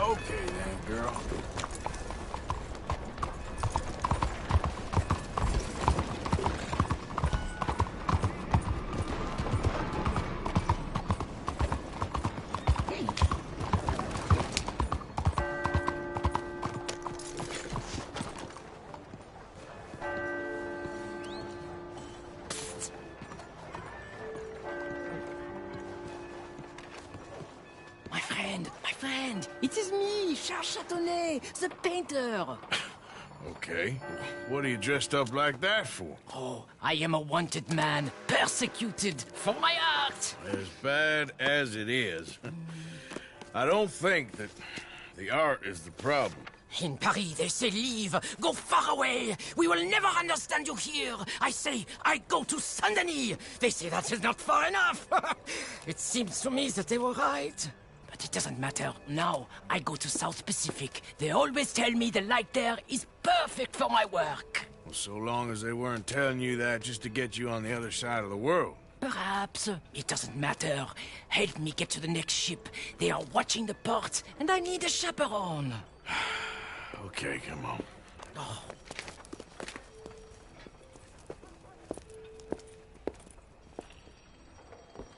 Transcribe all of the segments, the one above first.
Okay then, girl. My friend, it is me, Charles Chatonnet, the painter. Okay. What are you dressed up like that for? Oh, I am a wanted man, persecuted for my art. As bad as it is, I don't think that the art is the problem. In Paris, they say leave, go far away. We will never understand you here. I say, I go to Saint-Denis. They say that is not far enough. It seems to me that they were right. But it doesn't matter. Now, I go to South Pacific. They always tell me the light there is perfect for my work. Well, so long as they weren't telling you that just to get you on the other side of the world. Perhaps. It doesn't matter. Help me get to the next ship. They are watching the port, and I need a chaperone. Okay, come on. Oh.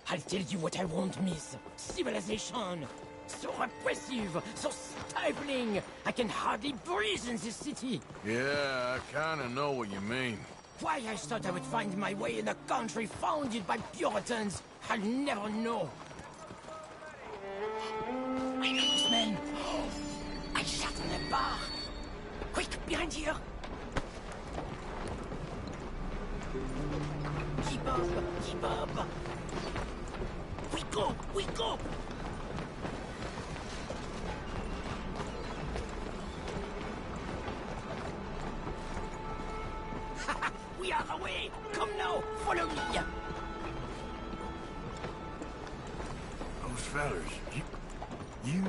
I'll tell you what I won't miss. Civilization. So repressive, so stifling. I can hardly breathe in this city. Yeah, I kinda know what you mean. Why I thought I would find my way in a country founded by Puritans, I'll never know. I know this man. I shot in a bar. Quick, behind here. Keep up, keep up. We go. We are away. Come now, follow me. Those fellas, you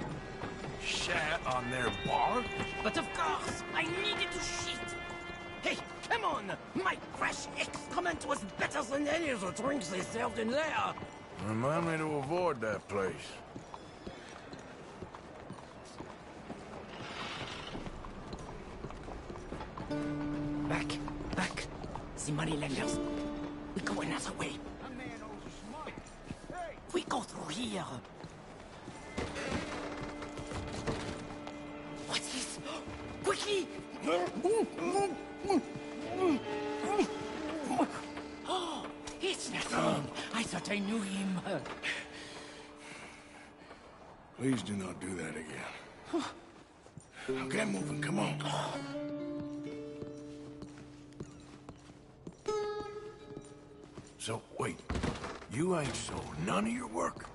shat on their bar? But of course, I needed to shit. Hey, come on! My fresh excrement was better than any of the drinks they served in there. Remind me to avoid that place. Back. The moneylenders. We go another way. We go through here. What's this? Quickly! Oh, it's nothing. I thought I knew him. Please do not do that again. Now get moving, come on. So, wait. You ain't sold none of your work?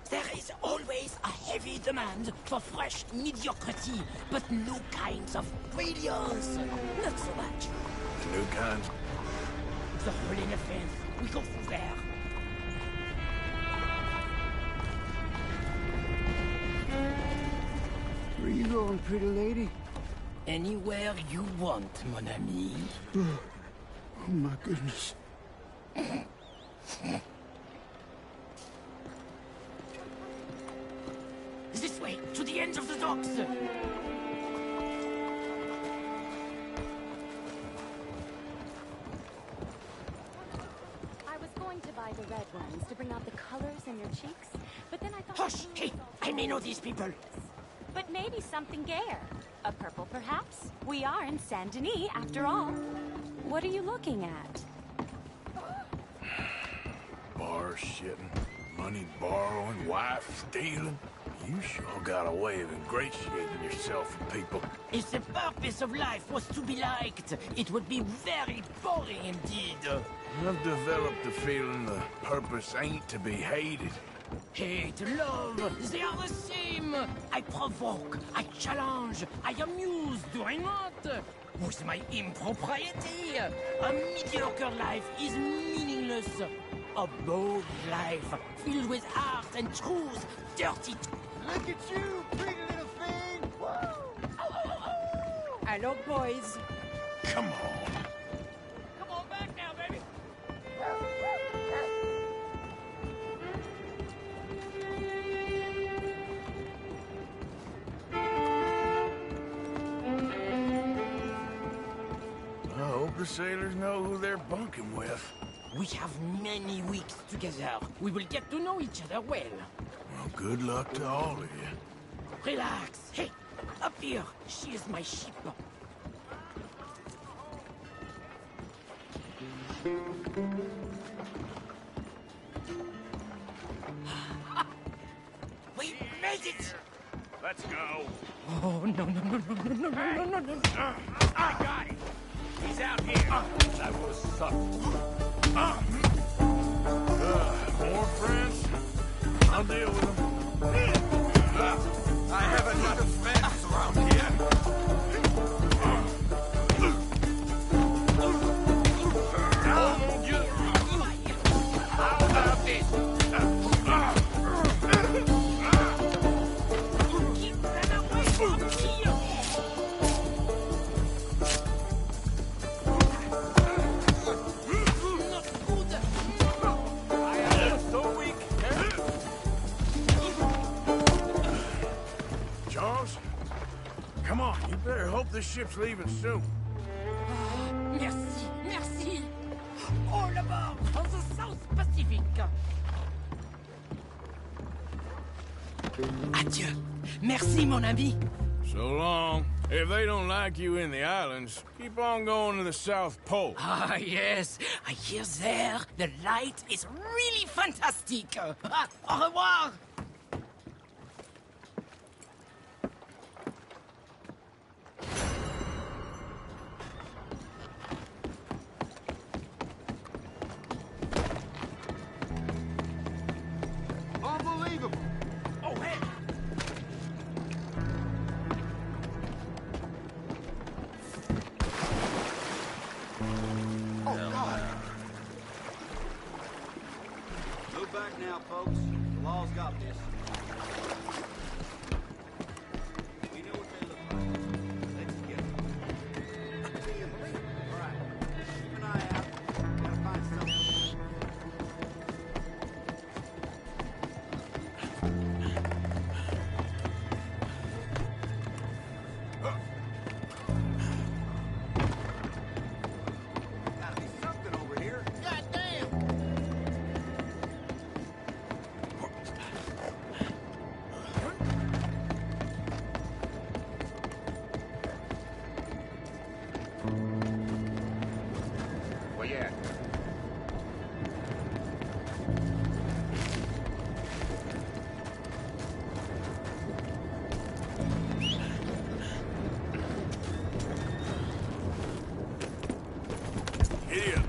There is always a heavy demand for fresh mediocrity, but new kinds of brilliance. Not so much. The new kinds? The hole in the fence. We go through there. Where you going, pretty lady? Anywhere you want, mon ami. Oh my goodness. This way, to the end of the docks. I was going to buy the red ones to bring out the colors in your cheeks, but then I thought... Hush! Hey, I may know these people. But maybe something gayer. A purple, perhaps? We are in Saint-Denis, after all. What are you looking at? Bar shitting, money borrowing, wife stealing. You sure got a way of ingratiating yourself with people. If the purpose of life was to be liked, it would be very boring indeed. I've developed the feeling the purpose ain't to be hated. Hate, love, they are the same. I provoke, I challenge, I amuse doing what? with my impropriety. A mediocre life is meaningless. A bold life, filled with art and truth, dirty. Look at you, pretty little thing! Hello, boys. Come on. Come on back now, baby. I hope the sailors know who they're bunking with. We have many weeks together. We will get to know each other well. Well, good luck to all of you. Relax. Hey, up here. She is my ship. We made it! Let's go. Oh, no, no, no, no, no, no, no, no, no, no. I got it. He's out here. That was something. More friends? I'll deal with them. I have enough friends around here. How about this? Keep them away from here! Charles? Come on, you better hope this ship's leaving soon. Merci, merci. All aboard for the South Pacific. Adieu. Merci, mon ami. So long. If they don't like you in the islands, keep on going to the South Pole. Ah, yes. I hear there the light is really fantastic. Au revoir. Unbelievable! Oh, hey. Oh, God! Move back now, folks. The law's got this. We know what they look like. Let's get them. All right. Keep an eye out. Gotta find something. Gotta be something over here. Where you at? Here.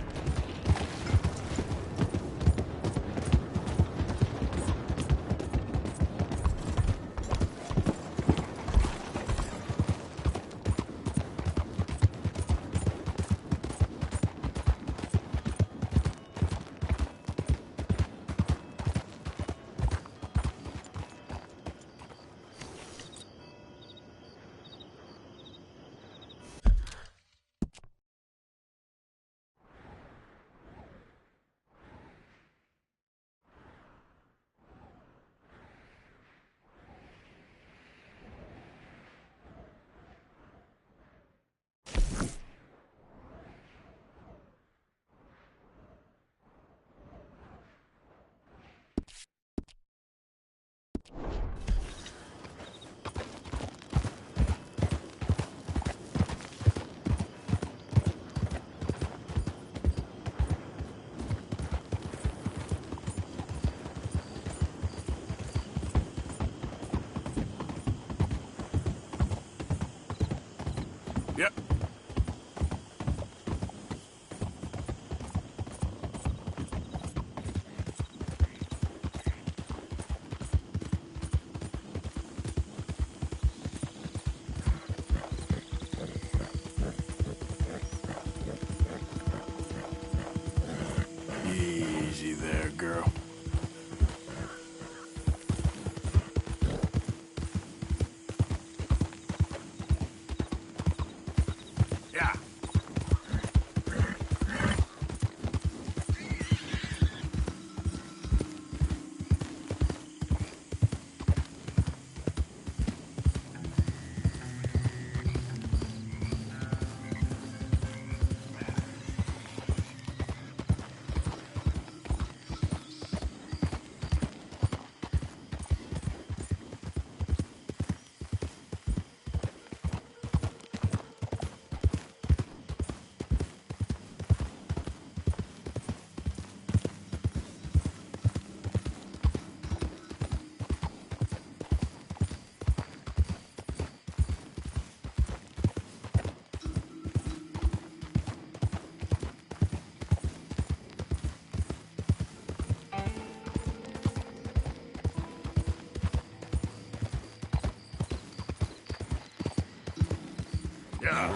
Yeah.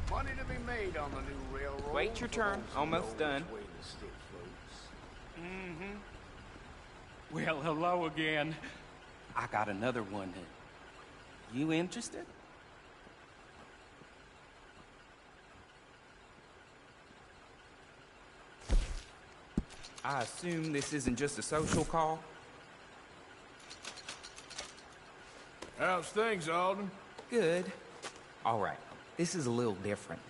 Money to be made on the new railroad. Wait your turn. Almost done. Way to stick, folks. Well, hello again. I got another one. You interested? I assume this isn't just a social call? How's things, Alden? Good. All right, this is a little different.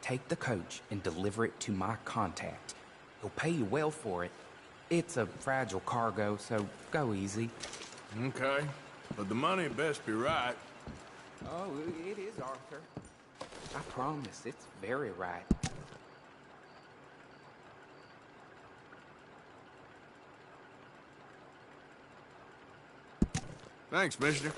Take the coach and deliver it to my contact. He'll pay you well for it. It's a fragile cargo, so go easy. Okay, but the money best be right. Oh, it is, Arthur. I promise, it's very right. Thanks, mister.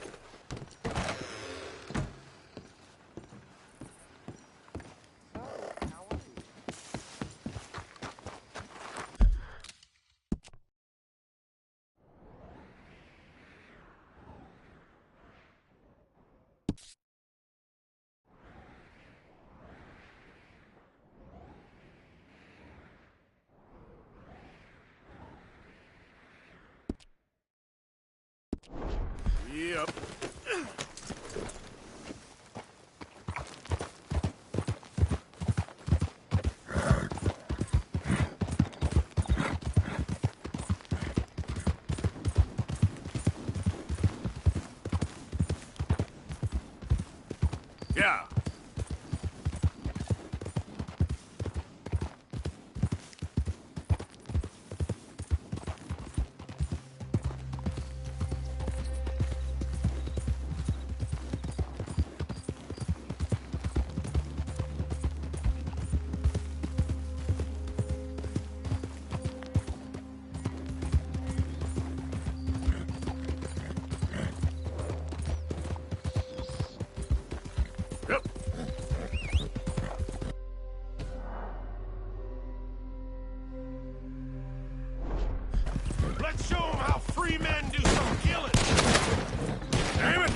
Yep. Yeah. Yep. Let's show them how free men do some killing. Damn it!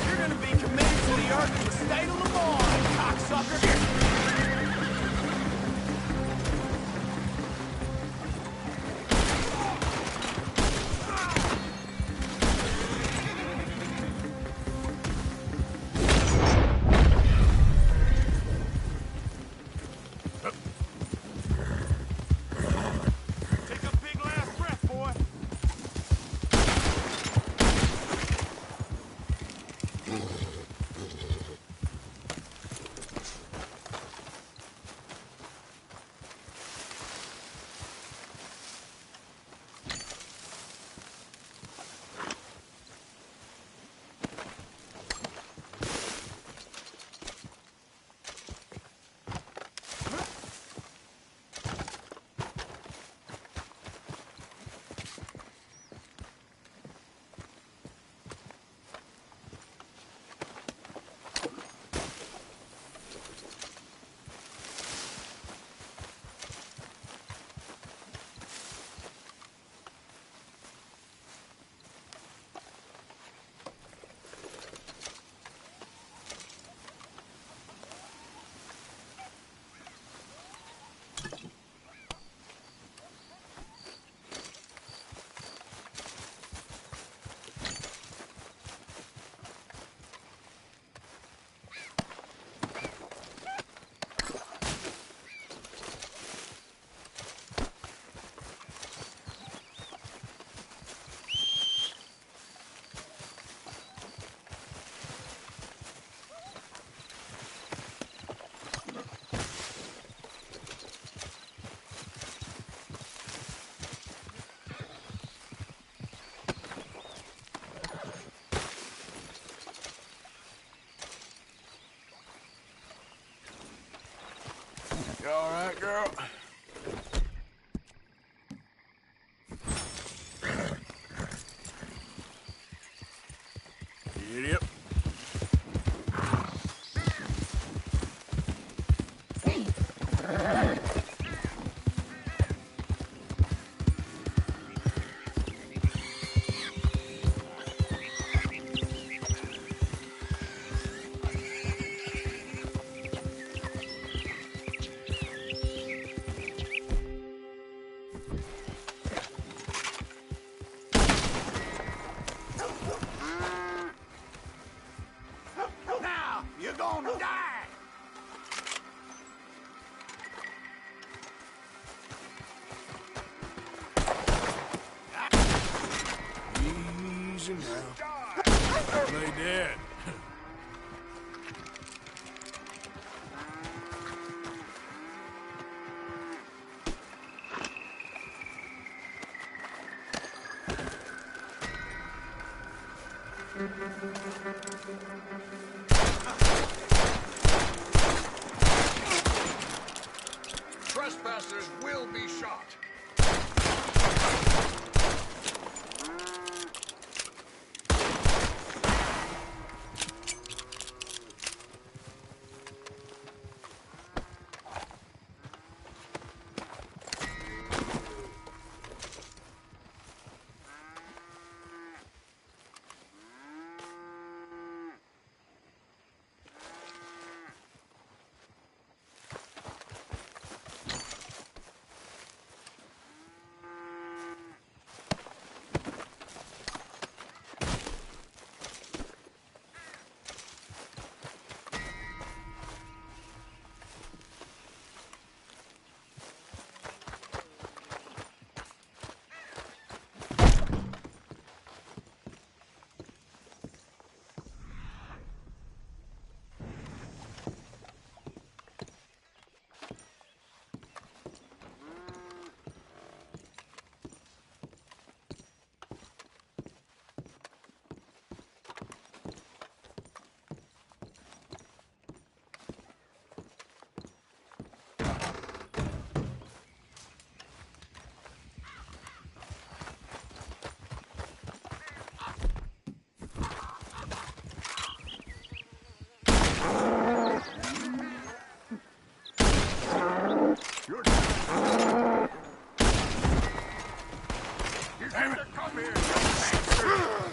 You're gonna be committed to the earth in the state of Lamar, cocksucker! Now, you're gonna die! Easy now. Play dead. Trespassers will be shot. Damn it! Come here, you bastard!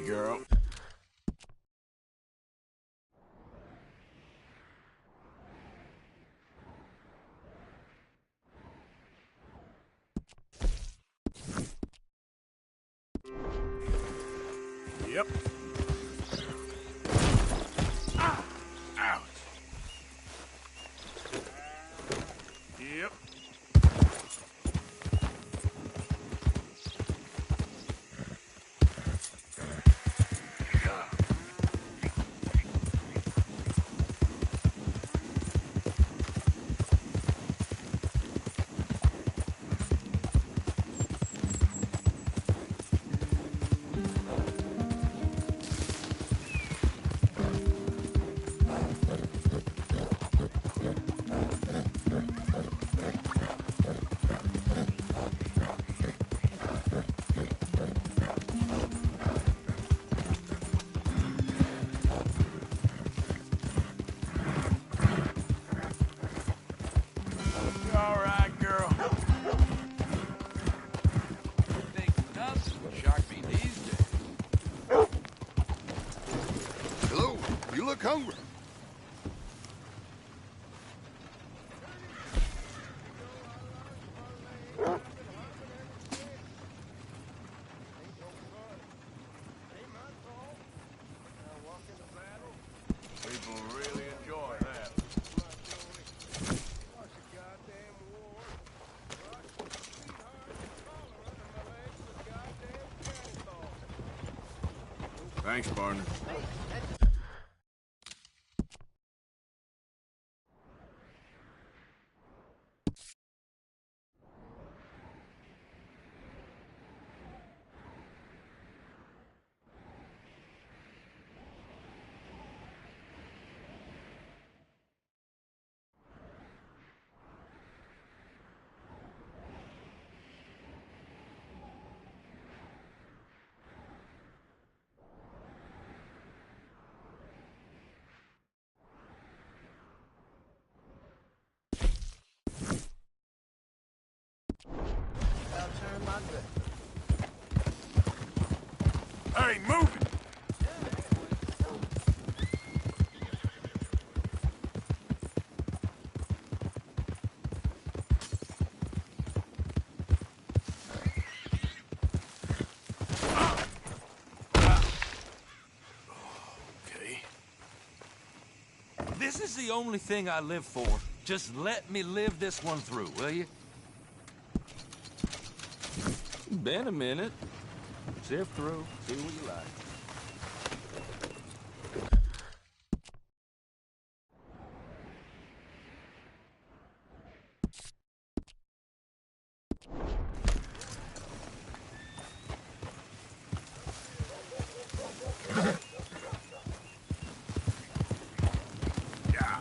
girl. Yep. Ah! Ouch. Yep. You all right, girl? Think nothing would shock me these days. Hello, you look hungry. People really enjoy that. Thanks, partner. Hey, move it! Okay. This is the only thing I live for. Just let me live this one through, will you? Been a minute. Sift through, see what you like. Yeah.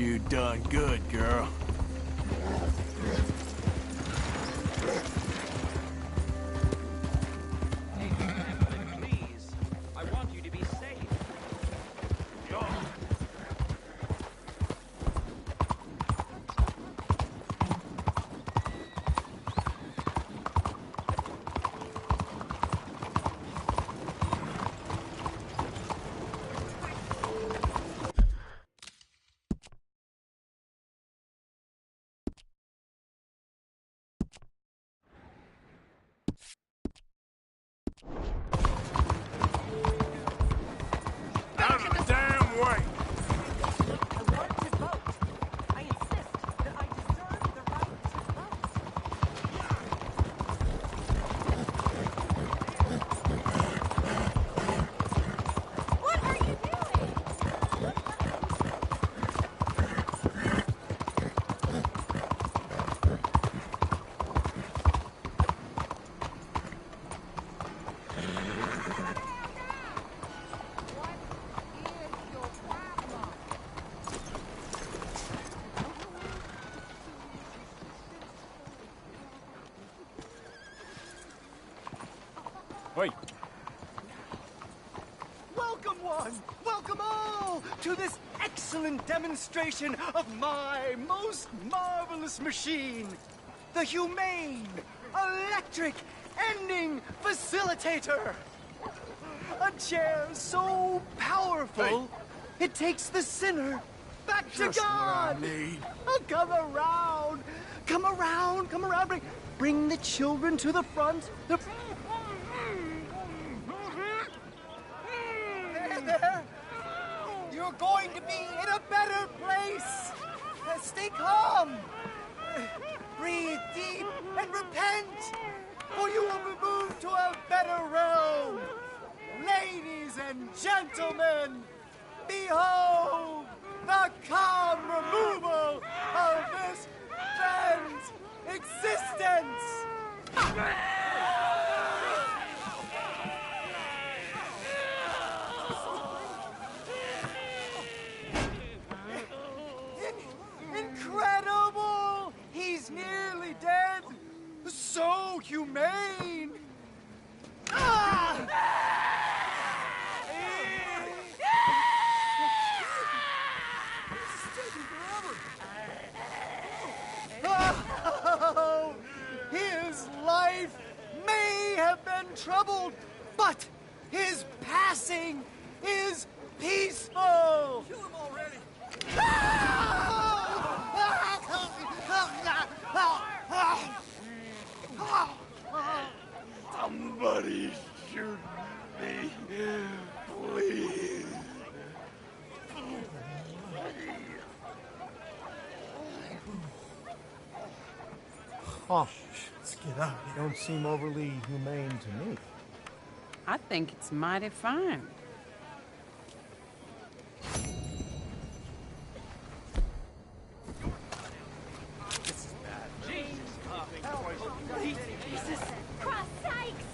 You done good, girl. Please, I want you to be safe. Out of the damn way! I want to vote. I insist that I deserve the right to vote. What are you doing? Wait. Welcome one, welcome all to this excellent demonstration of my most marvelous machine, the Humane Electric Ending Facilitator. A chair so powerful, it takes the sinner back to Just what I God. need. Oh, come around, come around, come around. Bring the children to the front. There. You're going to be in a better place. Stay calm. Breathe deep and repent, or you will be moved to a better realm. Ladies and gentlemen, behold the calm removal of this man's existence. Incredible! He's nearly dead. So humane. Oh, his life may have been troubled, but his passing is peaceful. Kill him already. Somebody shoot me, please. Oh, let's get out. You don't seem overly humane to me. I think it's mighty fine. Cross Sykes!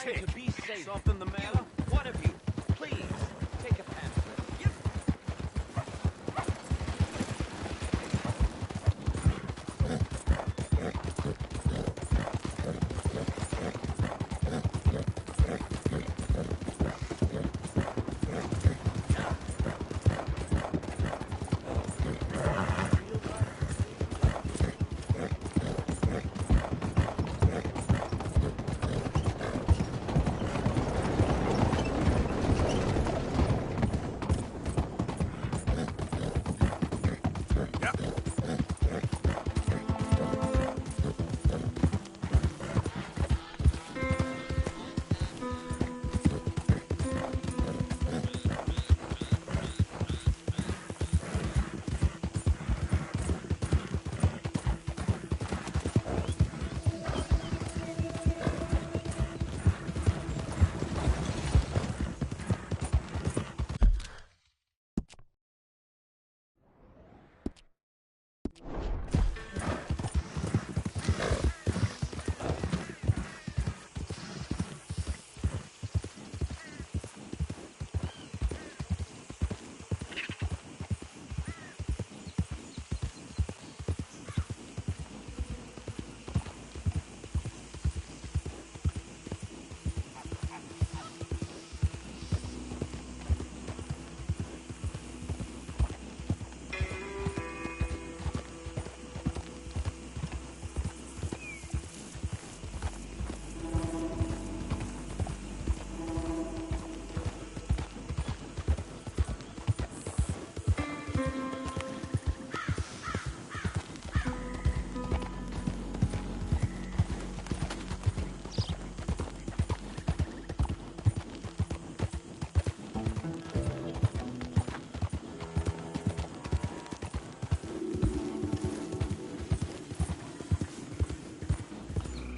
trying to be safe. Something the matter? One of you, please, take a pamphlet. Yep.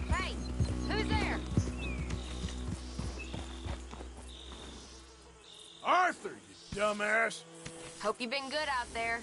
Hey, who's there? Arthur, you dumbass! Hope you've been good out there.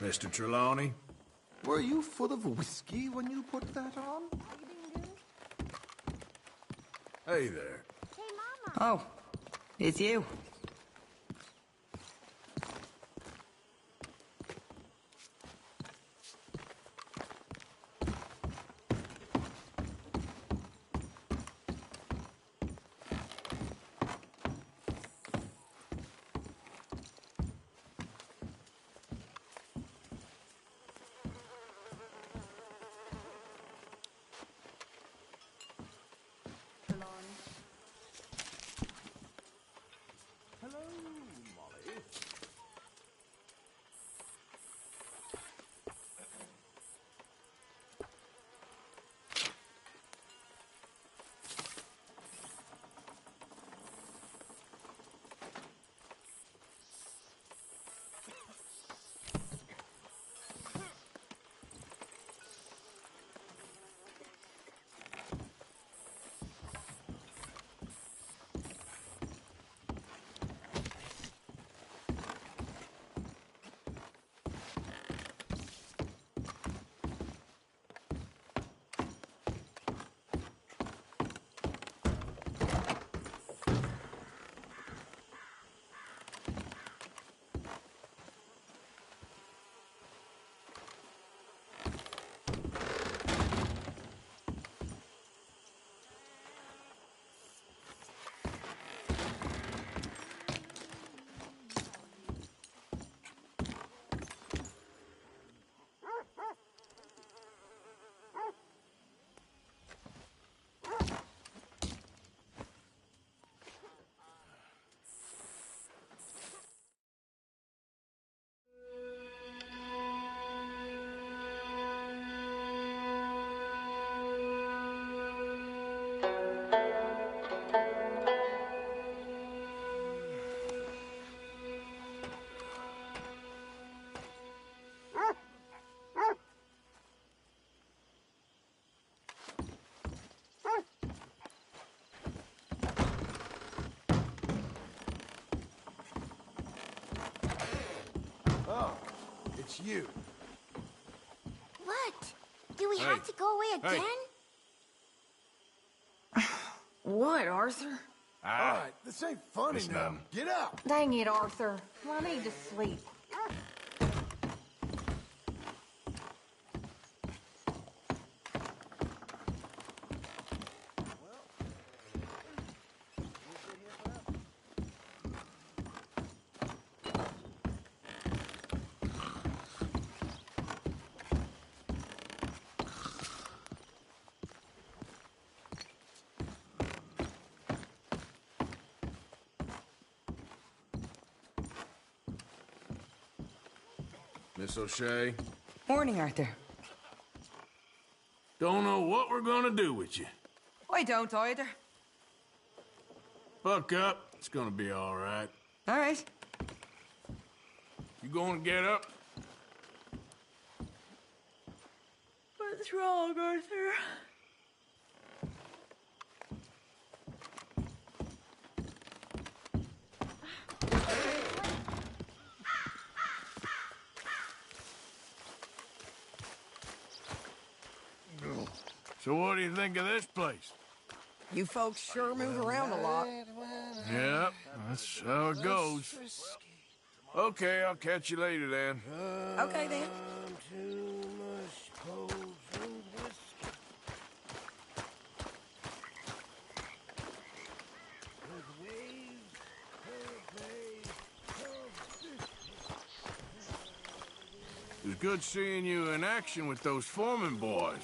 Mr. Trelawney? Were you full of whiskey when you put that on? Hey there. Oh, it's you. It's you. What? Do we have to go away again? What, Arthur? All right, this ain't funny now. Get out. Dang it, Arthur. I need to sleep. Miss O'Shea. Morning, Arthur. Don't know what we're gonna do with you. I don't either. Buck up. It's gonna be all right. All right. You gonna get up? What's wrong, Arthur? So what do you think of this place? You folks sure move around a lot. Yep, that's how it goes. Okay, I'll catch you later then. Okay, then. It was good seeing you in action with those foreman boys,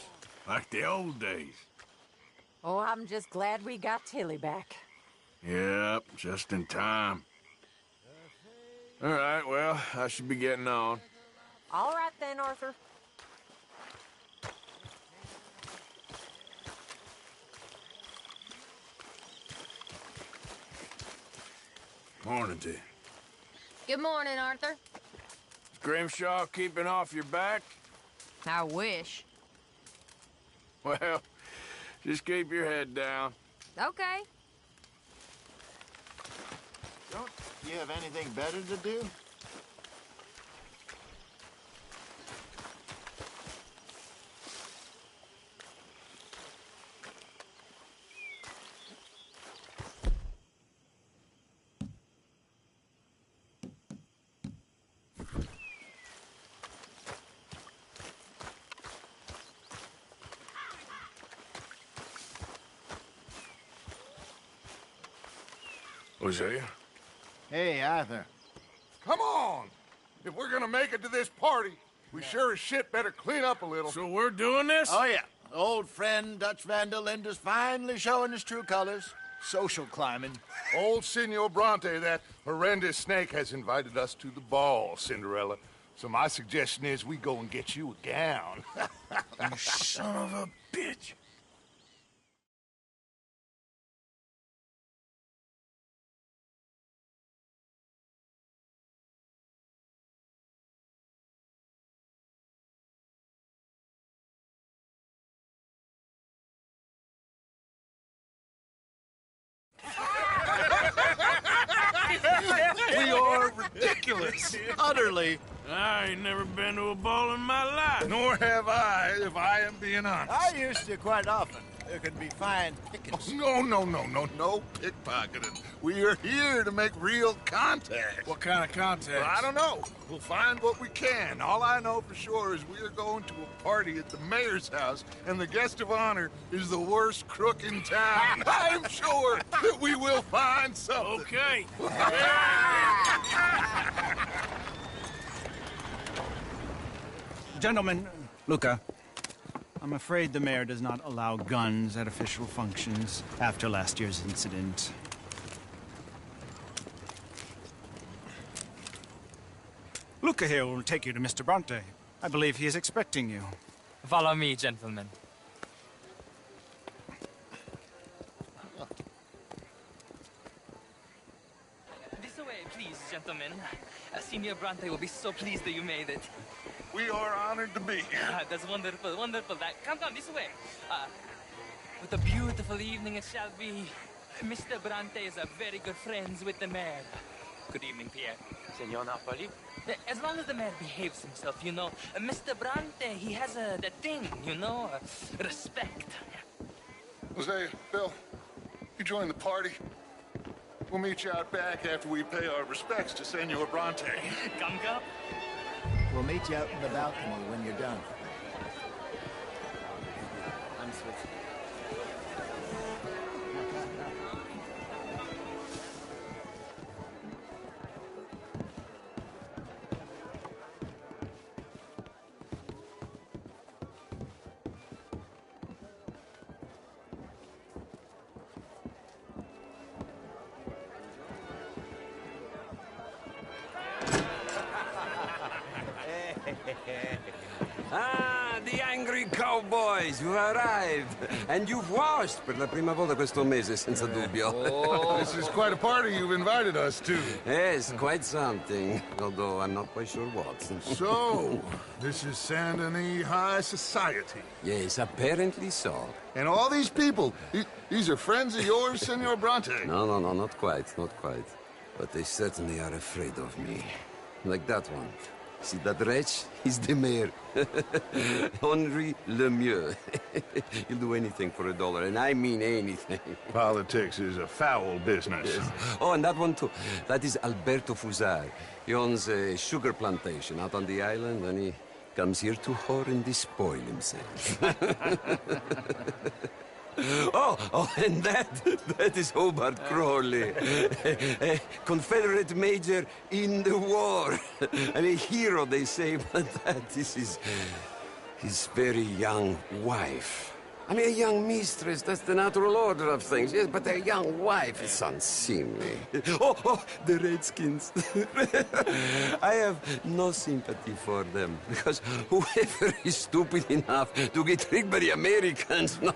like the old days. Oh, I'm just glad we got Tilly back. Yep, just in time. All right, well, I should be getting on. All right then, Arthur. Morning to you. Good morning, Arthur. Is Grimshaw keeping off your back? I wish. Well, just keep your head down. Okay. Don't you have anything better to do? Hosea? Hey, Arthur. Come on! If we're gonna make it to this party, we sure as shit better clean up a little. So we're doing this? Oh, yeah. Old friend Dutch Van der Linde's finally showing his true colors. Social climbing. Old Senor Bronte, that horrendous snake, has invited us to the ball, Cinderella. So my suggestion is we go and get you a gown. You son of a bitch. We are ridiculous. Utterly. I ain't never been to a ball in my life. Nor have I, if I am being honest. I used to quite often. There can be fine pickings. No pickpocketing. We are here to make real contact. What kind of contact? Well, I don't know. We'll find what we can. All I know for sure is we are going to a party at the mayor's house, and the guest of honor is the worst crook in town. I'm sure that we will find something. Okay. Gentlemen, Luca, I'm afraid the mayor does not allow guns at official functions after last year's incident. Luca here will take you to Mr. Bronte. I believe he is expecting you. Follow me, gentlemen. This way, please, gentlemen. Senior Bronte will be so pleased that you made it. We are honored to be here. That's wonderful, wonderful. Come, this way. What a beautiful evening it shall be. Mr. Bronte is a very good friends with the mayor. Good evening, Pierre. Senor Napoli? As long as the mayor behaves himself, you know. Mr. Bronte, he has that thing, you know, respect. Jose, Bill, you join the party. We'll meet you out back after we pay our respects to Senor Bronte. Come. We'll meet you out in the balcony when you're done. I'm switching. Ah, the angry cowboys, you arrived. And you've washed per la prima volta questo mese, senza dubbio. Oh, this is quite a party you've invited us to. Yes, quite something. Although I'm not quite sure what. So, this is Saint Denis High Society. Yes, apparently so. And all these people, these are friends of yours, Senor Bronte? No, not quite, not quite. But they certainly are afraid of me. Like that one. See that wretch? He's the mayor. Henri Lemieux. He'll do anything for $1, and I mean anything. Politics is a foul business. Yes. Oh, and that one too. That is Alberto Fusar. He owns a sugar plantation out on the island, and he comes here to whore and despoil himself. Oh, and that is Hobart Crawley, a Confederate major in the war. I mean, a hero, they say, but that is his very young wife. I mean, a young mistress, that's the natural order of things, yes, but a young wife is unseemly. Oh, the Redskins. I have no sympathy for them, because whoever is stupid enough to get tricked by the Americans, no,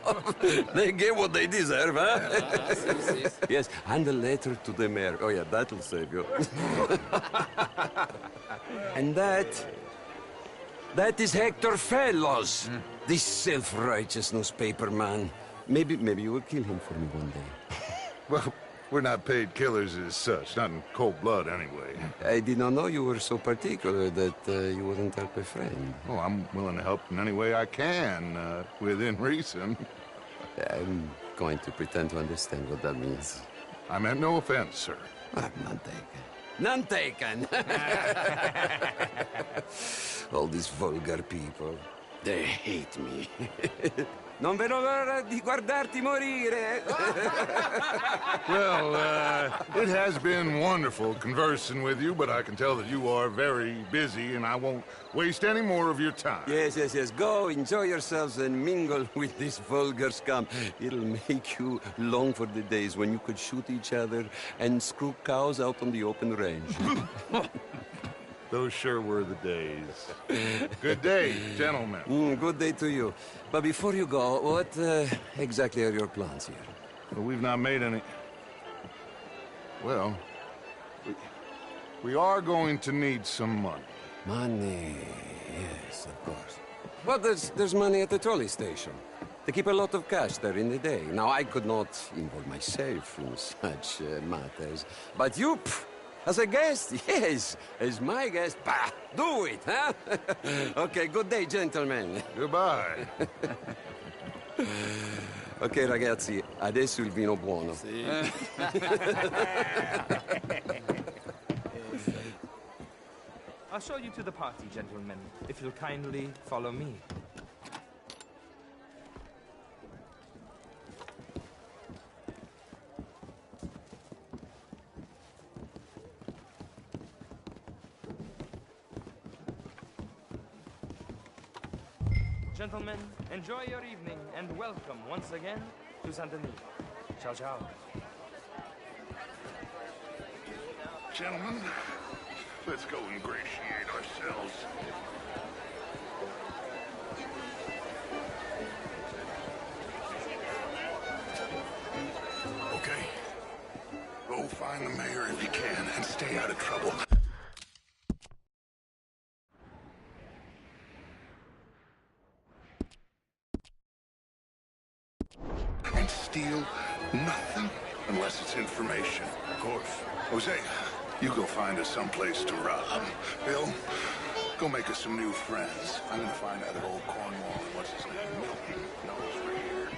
they get what they deserve, huh? Yes, and a letter to the mayor. Oh, yeah, that'll save you. And that is Hector Fellows. This self-righteous newspaper man. Maybe you will kill him for me one day. Well, we're not paid killers as such, not in cold blood anyway. I did not know you were so particular that you wouldn't help a friend. Oh, I'm willing to help in any way I can, within reason. I'm going to pretend to understand what that means. I meant no offense, sir. None taken. None taken! All these vulgar people. They hate me. Non vedo l'ora di guardarti morire. Well, it has been wonderful conversing with you, but I can tell that you are very busy, and I won't waste any more of your time. Yes. Go, enjoy yourselves, and mingle with this vulgar scum. It'll make you long for the days when you could shoot each other and screw cows out on the open range. Those sure were the days. Good day, gentlemen. Good day to you. But before you go, what exactly are your plans here? Well, we've not made any... Well, we are going to need some money. Money, yes, of course. Well, there's money at the trolley station. They keep a lot of cash there in the day. Now, I could not involve myself in such matters. But you... As a guest? Yes. As my guest? Bah, do it, huh? Okay, good day, gentlemen. Goodbye. Ok, ragazzi, adesso il vino buono. Sì. I'll show you to the party, gentlemen, if you'll kindly follow me. Gentlemen, enjoy your evening, and welcome once again to Saint Denis. Ciao, ciao. Gentlemen, let's go ingratiate ourselves. Okay. Go find the mayor if you can, and stay out of trouble. And steal nothing unless it's information. Of course. Jose, You go find us someplace to rob. Bill, go make us some new friends. I'm gonna find out if old Cornwall and what's his name, Milton, knows we're here.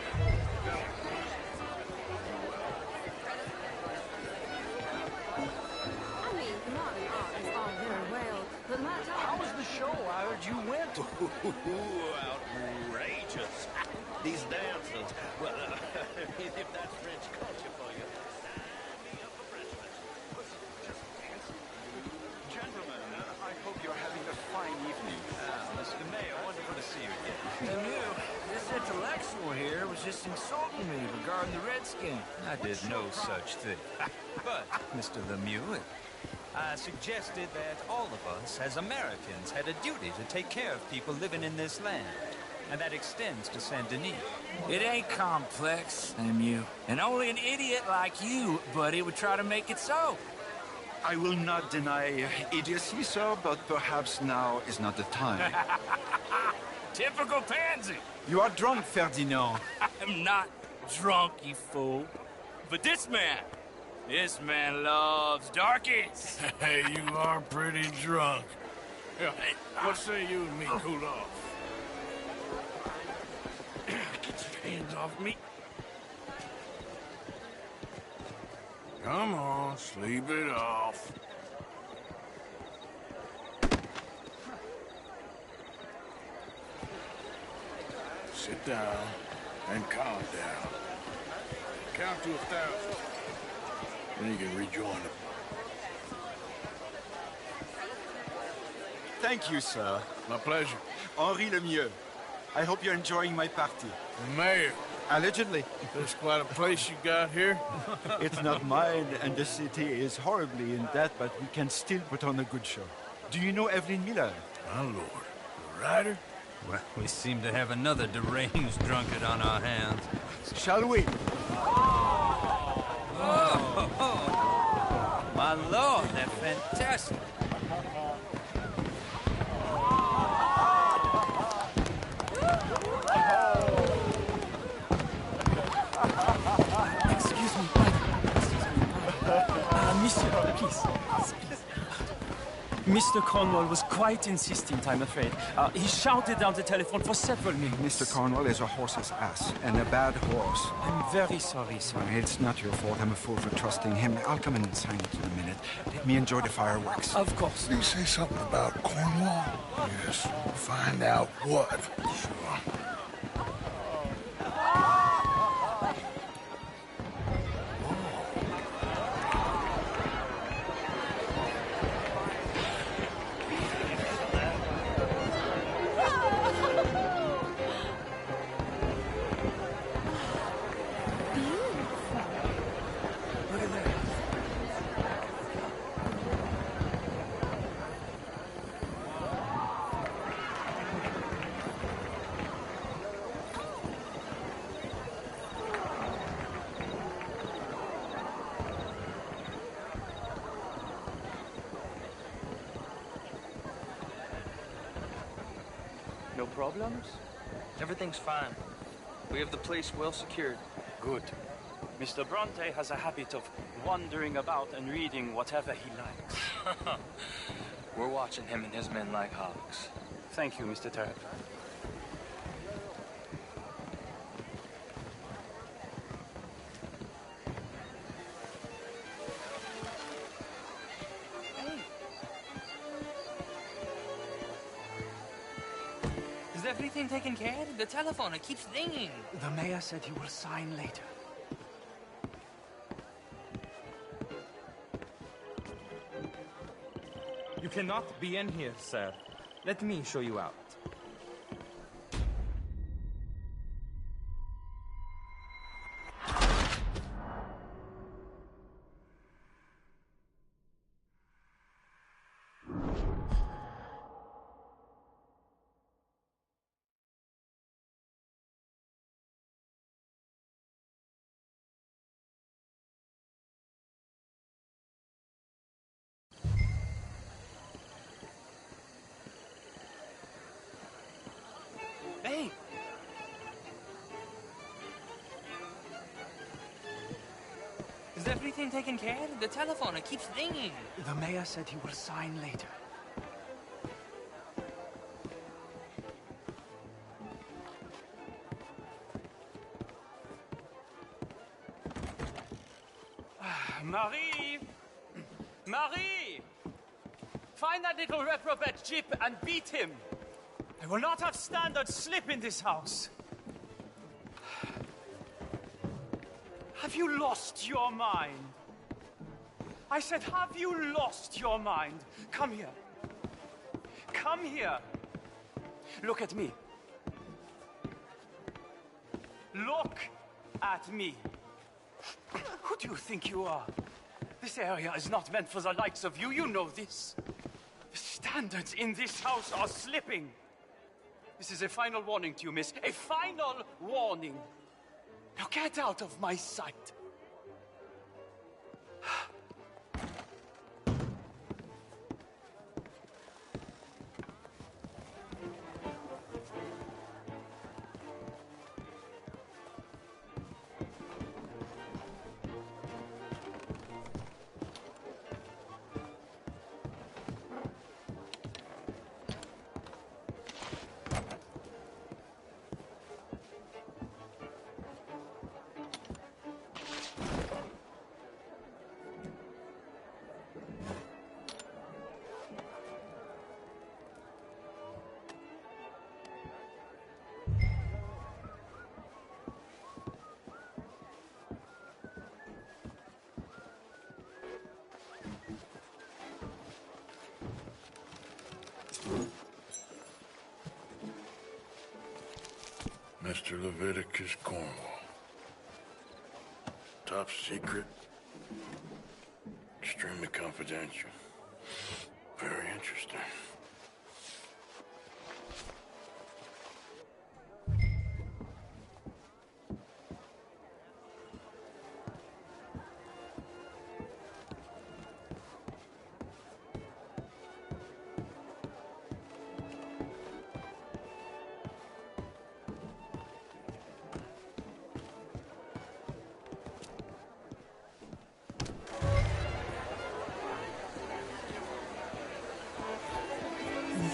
I mean, modern art is all very well, but my daughter... How was the show? I heard you went. Outrageous. These dancers. Well, if that's French culture for you. Gentlemen, I hope you're having a fine evening. Mr. Mayor, wonderful to see you again. And you, this intellectual here was just insulting me regarding the Redskins. I did no such thing. But, Mr. Lemieux, I suggested that all of us, as Americans, had a duty to take care of people living in this land. And that extends to Saint Denis. It ain't complex, Lemieux. And only an idiot like you, buddy, would try to make it so. I will not deny idiocy, sir, but perhaps now is not the time. Typical pansy. You are drunk, Ferdinand. I'm not drunk, you fool. But this man loves darkies. Hey, you are pretty drunk. Yeah, what say you and me cool off? Get your hands off me. Come on, sleep it off. Sit down and calm down. Count to 1,000. Then you can rejoin them. Thank you, sir. My pleasure. Henri Lemieux. I hope you're enjoying my party. The mayor. Allegedly. There's quite a place you got here. It's not mine, and the city is horribly in debt, but we can still put on a good show. Do you know Evelyn Miller? My lord. The writer? Well, we seem to have another deranged drunkard on our hands. Shall we? Oh, my lord, they're fantastic. Excuse me, monsieur, please. Mr. Cornwall was quite insistent, I'm afraid. He shouted down the telephone for several minutes. Mr. Cornwall is a horse's ass, and a bad horse. I'm very sorry, sir. It's not your fault. I'm a fool for trusting him. I'll come in silence in a minute. Let me enjoy the fireworks. Of course. Did you say something about Cornwall? Yes. Find out what. Sure. No problems? Everything's fine. We have the place well secured. Good. Mr. Bronte has a habit of wandering about and reading whatever he likes. We're watching him and his men like hawks. Thank you, Mr. Turret. Is everything taken care of? The telephone, it keeps ringing. The mayor said he will sign later. You cannot be in here, sir. Let me show you out. everything taken care of? The telephone, it keeps ringing. The mayor said he will sign later. Marie! Marie! Find that little reprobate Jip and beat him. I will not have standard slip in this house. Have you lost your mind? I said, have you lost your mind? Come here. Come here. Look at me. Look at me. Who do you think you are? This area is not meant for the likes of you. You know this. The standards in this house are slipping. This is a final warning to you, miss. A final warning. Now get out of my sight. Mr. Leviticus Cornwall. Top secret. Extremely confidential. Very interesting.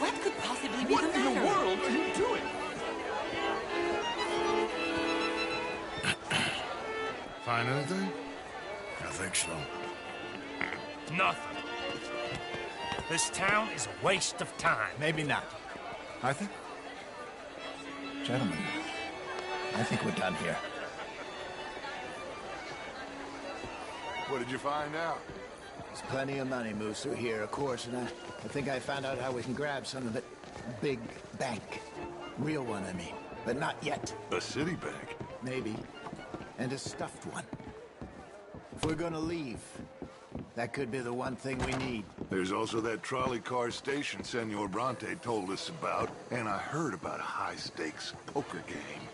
What could possibly be What the in the matter? world are you doing? Find anything? I think so. Nothing. This town is a waste of time. Maybe not. Arthur? Gentlemen, I think we're done here. What did you find out? There's plenty of money moves through here, of course, and I think I found out how we can grab some of it. A big bank. Real one, I mean. But not yet. A city bank? Maybe. And a stuffed one. If we're gonna leave, that could be the one thing we need. There's also that trolley car station Senor Bronte told us about, and I heard about a high-stakes poker game.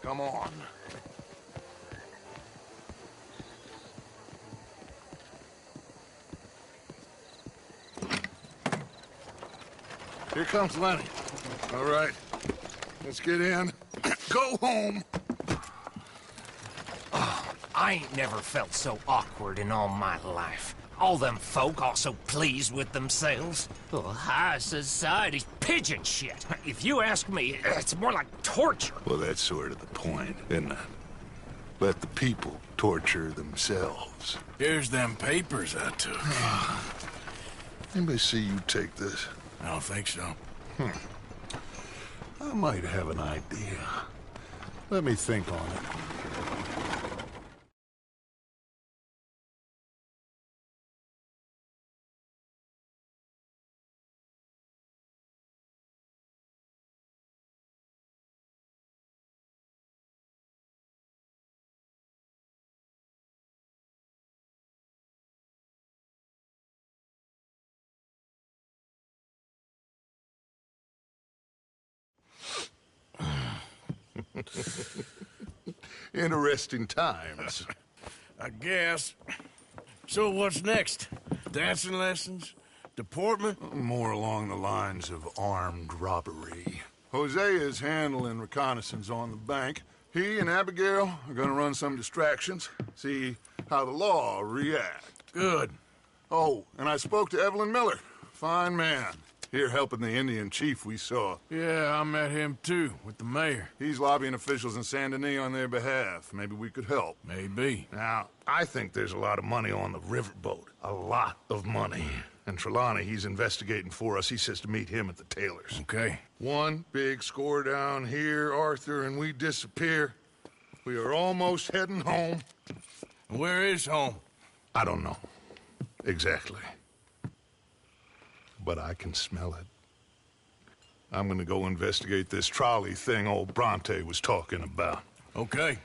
Come on. Here comes Lenny. All right, let's get in. Go home. I ain't never felt so awkward in all my life. All them folk all so pleased with themselves. Oh, high society's pigeon shit. If you ask me, it's more like torture. Well, that's sort of the point, isn't it? Let the people torture themselves. Here's them papers I took. Anybody see you take this? I don't think so. I might have an idea. Let me think on it. Interesting times. I guess. So what's next? Dancing lessons? Deportment? More along the lines of armed robbery. Hosea is handling reconnaissance on the bank. He and Abigail are gonna run some distractions, see how the law react. Good. Oh, and I spoke to Evelyn Miller. Fine man. Here helping the Indian chief we saw. Yeah, I met him too, with the mayor. He's lobbying officials in Saint Denis on their behalf. Maybe we could help. Maybe. Now, I think there's a lot of money on the riverboat. A lot of money. And Trelawney, he's investigating for us. He says to meet him at the Taylor's. Okay. One big score down here, Arthur, and we disappear. We are almost heading home. Where is home? I don't know. Exactly. But I can smell it. I'm gonna go investigate this trolley thing old Bronte was talking about. Okay.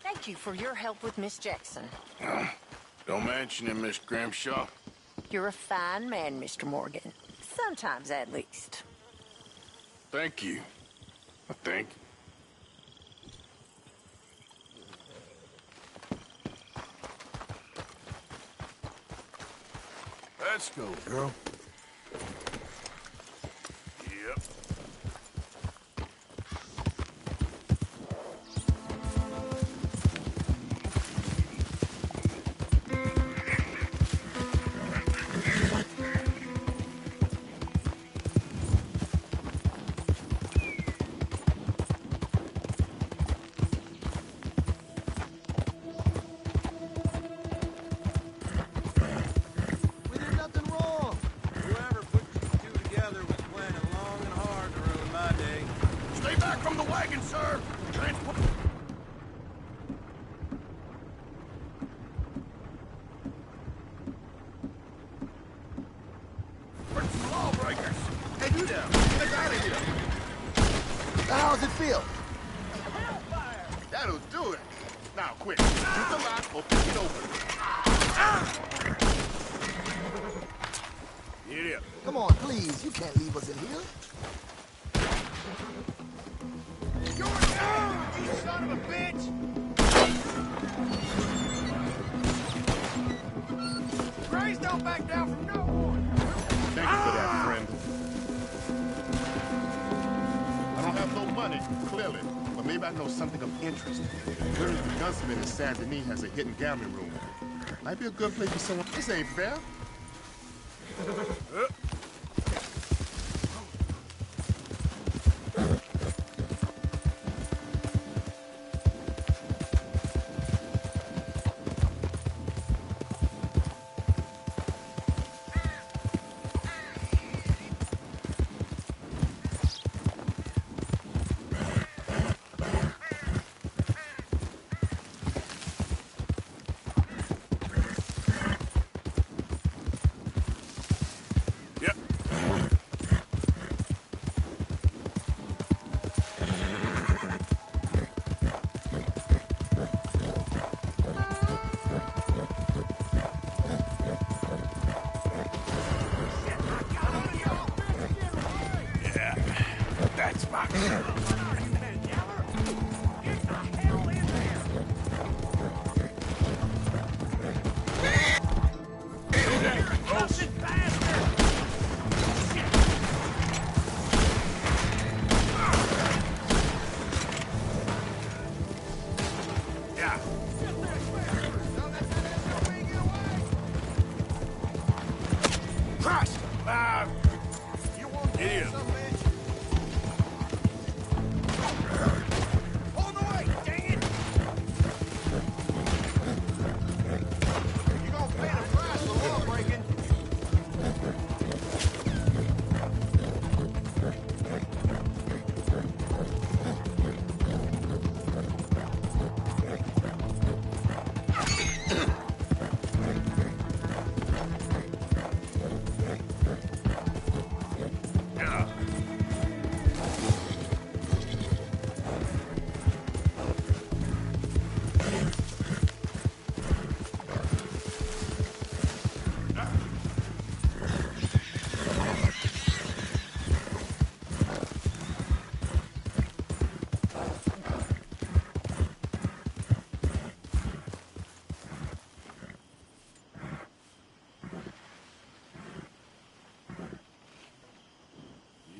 Thank you for your help with Miss Jackson. Don't mention it, Miss Grimshaw. You're a fine man, Mr. Morgan. Sometimes, at least. Thank you. I think. Let's go, girl. Yep. From the wagon, sir! Transport... lawbreakers! Hey, you there! Get out of here! How's it feel? Hellfire! That'll do it. Now, quick. Use the lock or pick it open. Idiot. Come on, please. You can't leave us in here. You're down, you son of a bitch! Grace don't back down from no one! Thank you for that, friend. I don't have no money, clearly, but maybe I know something of interest. Clearly, the gunsmith in Saint Denis has a hidden gambling room. Might be a good place for someone. This ain't fair.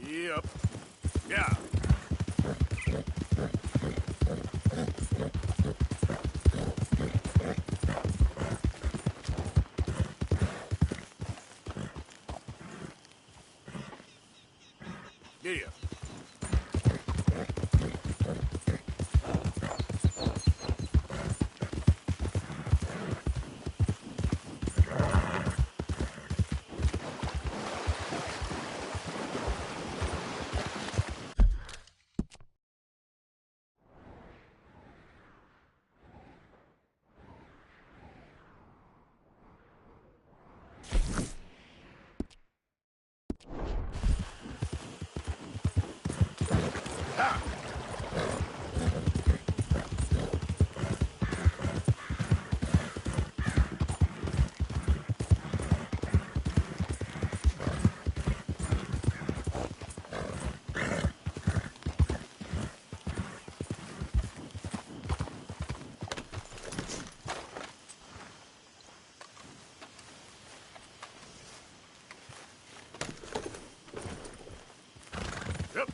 Yep. Yeah. Yeah. Yep.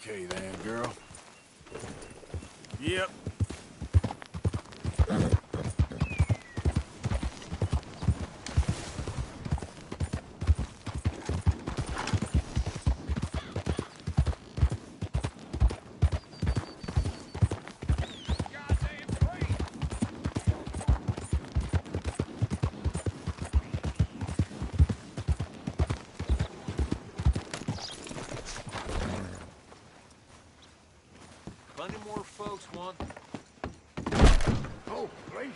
Okay then, girl. Yep. Plenty more folks want... Oh, gracious.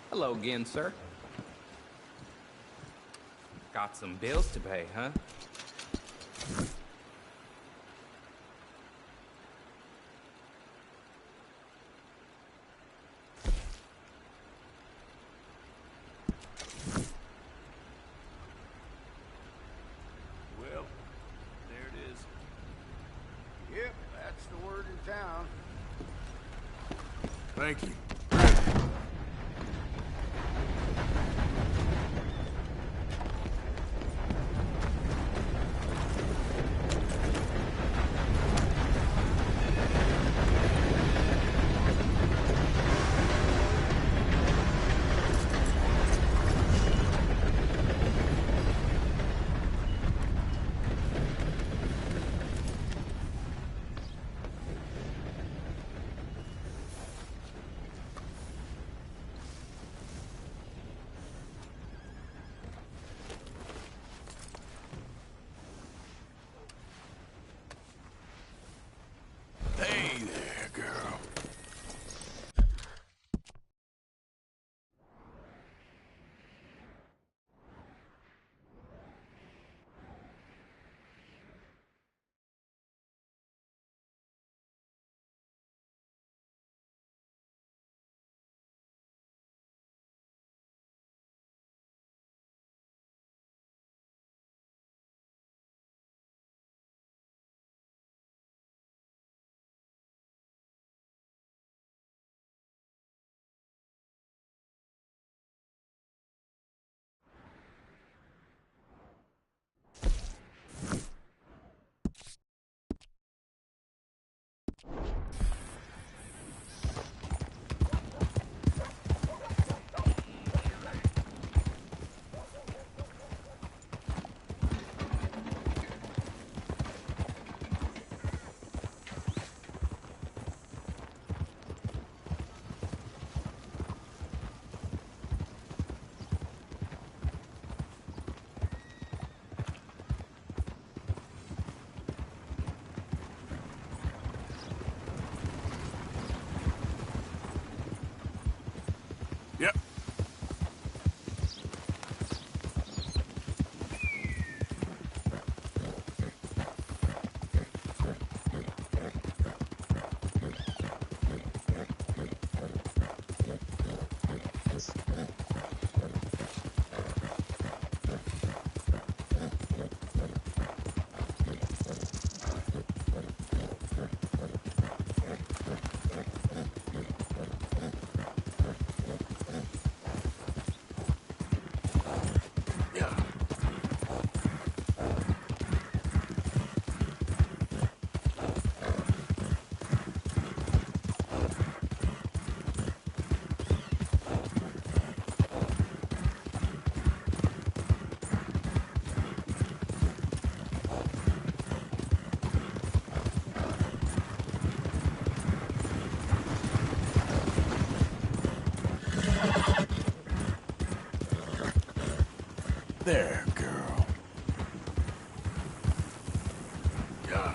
Hello again, sir. Got some bills to pay, huh? Well, there it is. Yep, that's the word in town. Thank you. Hey there, girl. Yep. There, girl. Yeah.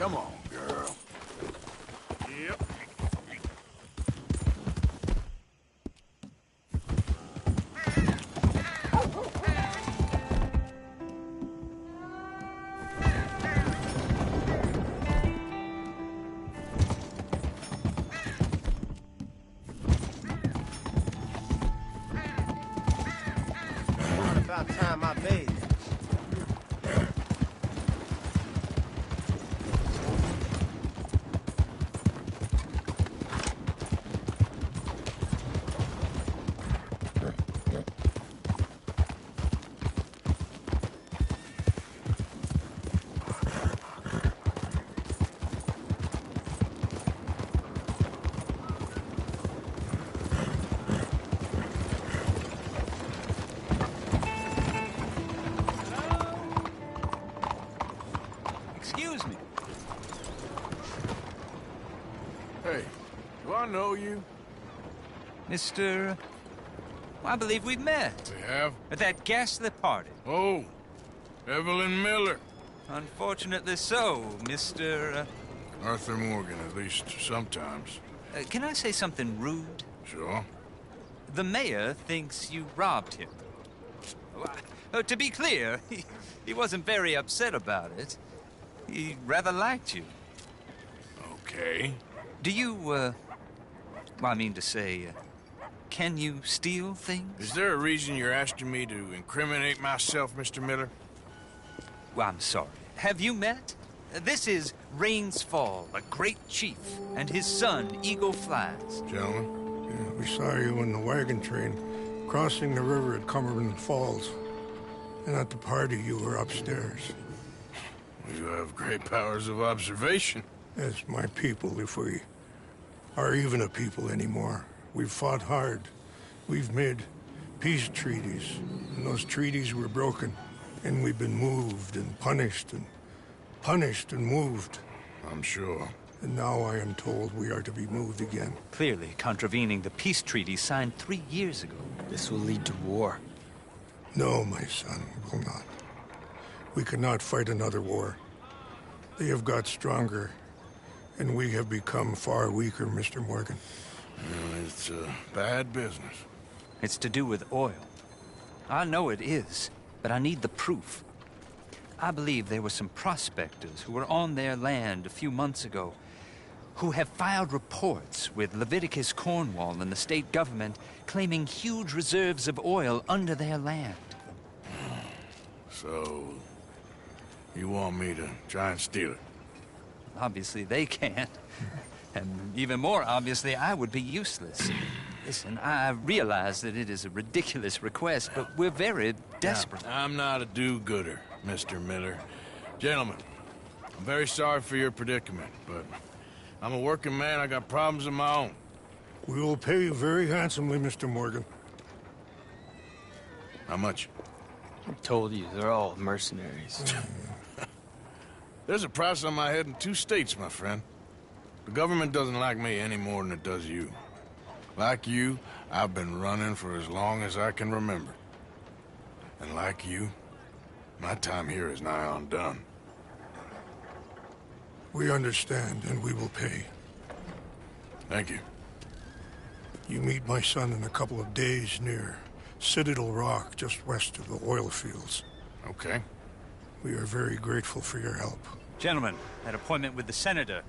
Come on, girl. Yep. About time I bathed. Excuse me. Hey, do I know you? Mr. I believe we've met. We have? At that ghastly party. Oh, Evelyn Miller. Unfortunately so, Mr. Arthur Morgan, at least sometimes. Can I say something rude? Sure. The mayor thinks you robbed him. To be clear, he wasn't very upset about it. He rather liked you. Okay. Do you, well, I mean to say, can you steal things? Is there a reason you're asking me to incriminate myself, Mr. Miller? Well, I'm sorry. Have you met? This is Rains Fall, a great chief, and his son, Eagle Flies. Gentlemen, we saw you in the wagon train crossing the river at Cumberland Falls. And at the party, you were upstairs. You have great powers of observation. As my people, if we are even a people anymore. We've fought hard. We've made peace treaties, and those treaties were broken. And we've been moved and punished and moved. I'm sure. And now I am told we are to be moved again. Clearly contravening the peace treaty signed 3 years ago. This will lead to war. No, my son, it will not. We cannot fight another war. They have got stronger, and we have become far weaker, Mr. Morgan. It's bad business. It's to do with oil. I know it is, but I need the proof. I believe there were some prospectors who were on their land a few months ago who have filed reports with Leviticus Cornwall and the state government claiming huge reserves of oil under their land. So, you want me to try and steal it? Obviously they can't. And even more obviously, I would be useless. Listen, I realize that it is a ridiculous request, but we're very desperate. Now, I'm not a do-gooder, Mr. Miller. Gentlemen, I'm very sorry for your predicament, but I'm a working man. I got problems of my own. We will pay you very handsomely, Mr. Morgan. How much? I told you, they're all mercenaries. There's a price on my head in 2 states, my friend. The government doesn't like me any more than it does you. Like you, I've been running for as long as I can remember. And like you, my time here is nigh on done. We understand, and we will pay. Thank you. You meet my son in a couple of days near Citadel Rock, just west of the oil fields. Okay. We are very grateful for your help. Gentlemen, that appointment with the senator.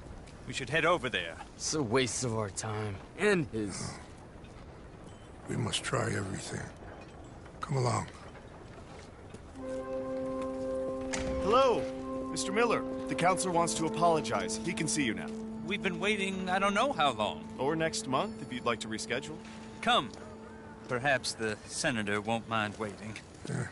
We should head over there. It's a waste of our time. And his. We must try everything. Come along. Hello, Mr. Miller. The counselor wants to apologize. He can see you now. We've been waiting I don't know how long. Or next month, if you'd like to reschedule. Come. Perhaps the senator won't mind waiting. Yeah.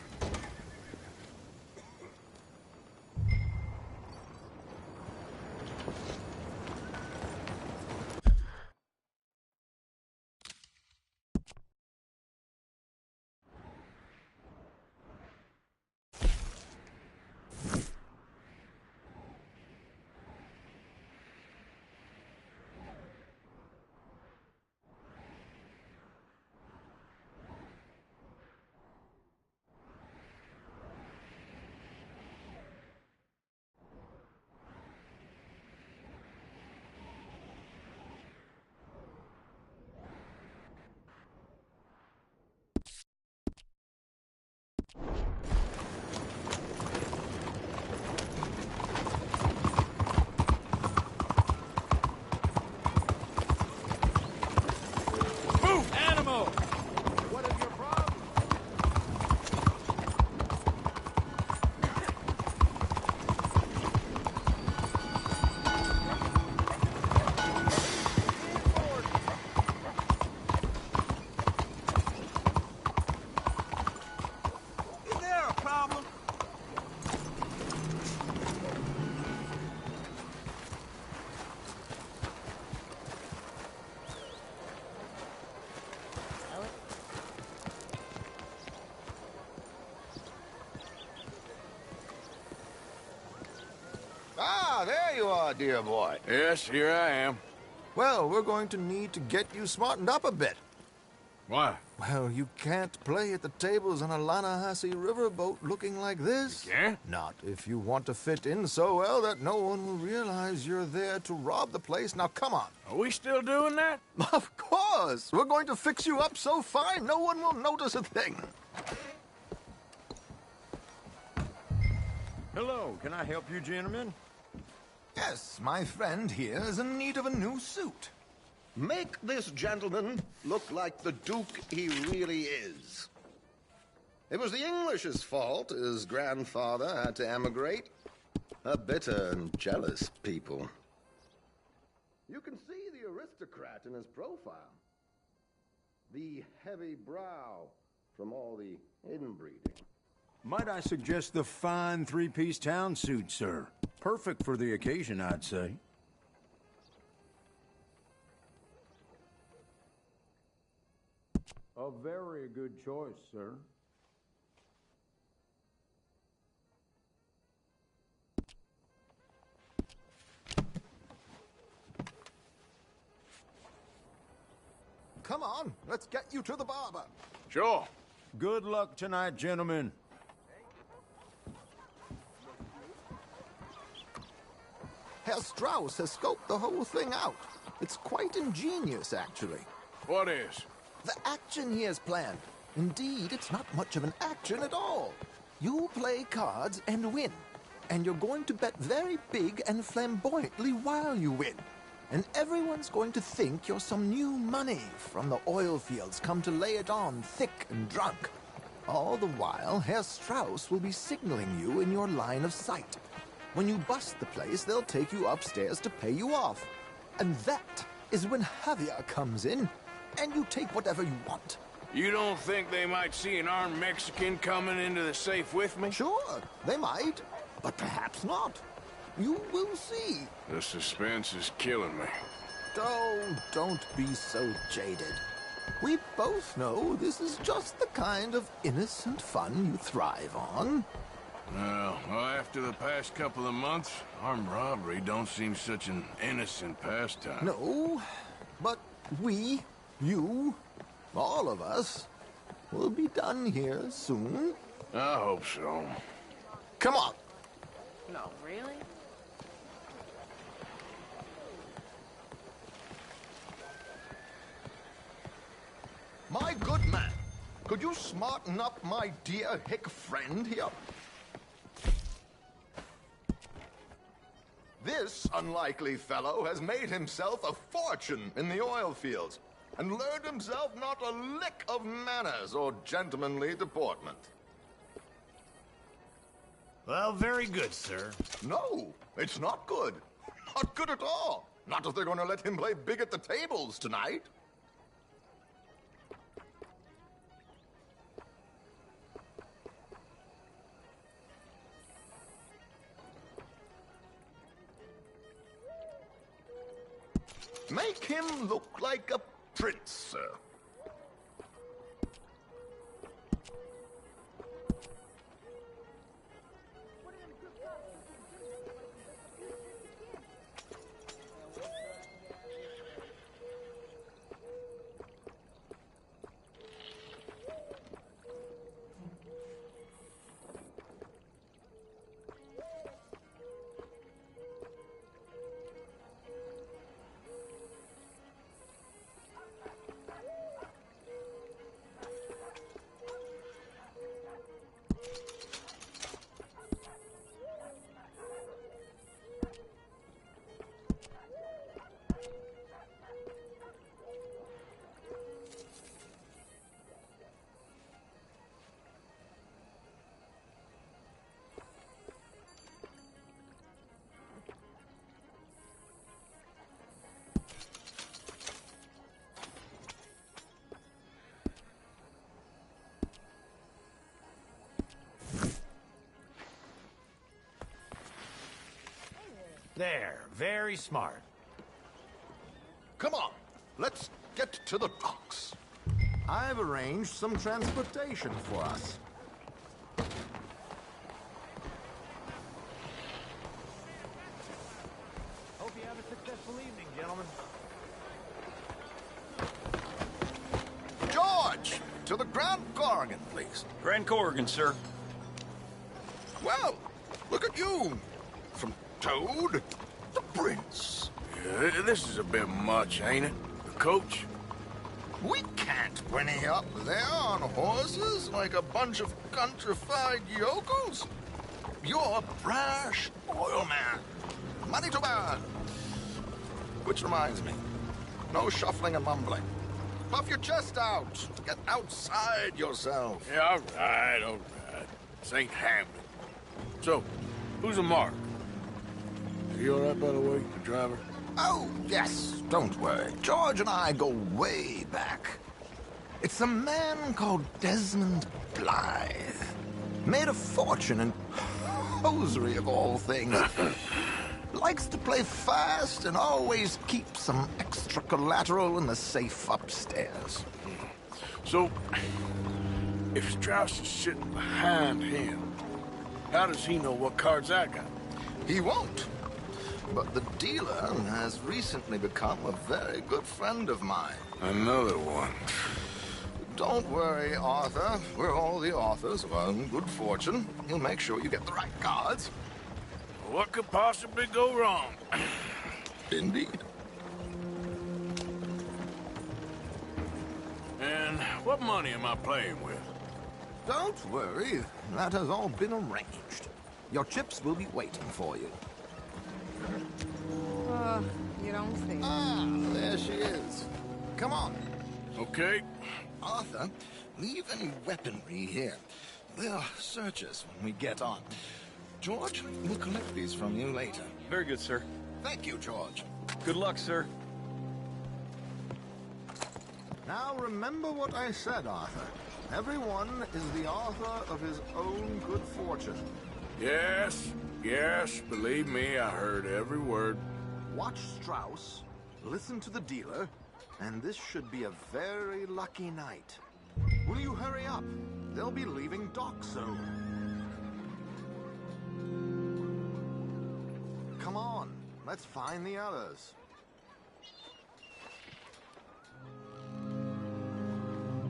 my dear boy? Yes, here I am. Well, we're going to need to get you smartened up a bit. Why? Well, you can't play at the tables on a Lannahechee riverboat looking like this. You can't? Not if you want to fit in so well that no one will realize you're there to rob the place. Now, come on. Are we still doing that? Of course. We're going to fix you up so fine no one will notice a thing. Hello, can I help you, gentlemen? Yes, my friend here is in need of a new suit. Make this gentleman look like the Duke he really is. It was the English's fault his grandfather had to emigrate. A bitter and jealous people. You can see the aristocrat in his profile. The heavy brow from all the inbreeding. Might I suggest the fine three-piece town suit, sir? Perfect for the occasion, I'd say. A very good choice, sir. Come on, let's get you to the barber. Sure. Good luck tonight, gentlemen. Herr Strauss has scoped the whole thing out. It's quite ingenious, actually. What is? The action he has planned. Indeed, it's not much of an action at all. You play cards and win. And you're going to bet very big and flamboyantly while you win. And everyone's going to think you're some new money from the oil fields come to lay it on thick and drunk. All the while, Herr Strauss will be signaling you in your line of sight. When you bust the place, they'll take you upstairs to pay you off. And that is when Javier comes in, and you take whatever you want. You don't think they might see an armed Mexican coming into the safe with me? Sure, they might, but perhaps not. You will see. The suspense is killing me. Oh, don't be so jaded. We both know this is just the kind of innocent fun you thrive on. Well, after the past couple of months, armed robbery don't seem such an innocent pastime. No, but we, you, all of us, will be done here soon. I hope so. Come on. No, really? My good man, could you smarten up my dear hick friend here? This unlikely fellow has made himself a fortune in the oil fields and learned himself not a lick of manners or gentlemanly deportment. Well, very good, sir. No, it's not good. Not good at all. Not if they're going to let him play big at the tables tonight. Make him look like a prince, sir. There, very smart. Come on, let's get to the docks. I've arranged some transportation for us. to the Grand Corrigan, please. Grand Corrigan, sir. Well, look at you. From Toad to Prince. Yeah, this is a bit much, ain't it? The coach? We can't whinny up there on horses like a bunch of countrified yokels. You're a brash oil man. Money to burn. Which reminds me, no shuffling and mumbling. Puff your chest out. Get outside yourself. Yeah, all right, all right. This ain't Hamden. So, who's a mark? Are you all right, by the way, the driver? Oh, yes. Don't worry. George and I go way back. It's a man called Desmond Blythe. Made a fortune in hosiery of all things. Likes to play fast and always keeps some extra collateral in the safe upstairs. So, if Strauss is sitting behind him, how does he know what cards I got? He won't. But the dealer has recently become a very good friend of mine. Another one. Don't worry, Arthur. We're all the authors of our good fortune. He'll make sure you get the right cards. What could possibly go wrong? Indeed. And what money am I playing with? Don't worry. That has all been arranged. Your chips will be waiting for you. You don't say. Ah, there she is. Come on. Okay. Arthur, leave any weaponry here. They'll search us when we get on. George, we'll collect these from you later. Very good, sir. Thank you, George. Good luck, sir. Now remember what I said, Arthur. Everyone is the author of his own good fortune. Yes, yes, believe me, I heard every word. Watch Strauss, listen to the dealer, and this should be a very lucky night. Will you hurry up? They'll be leaving dock soon. Come on, let's find the others.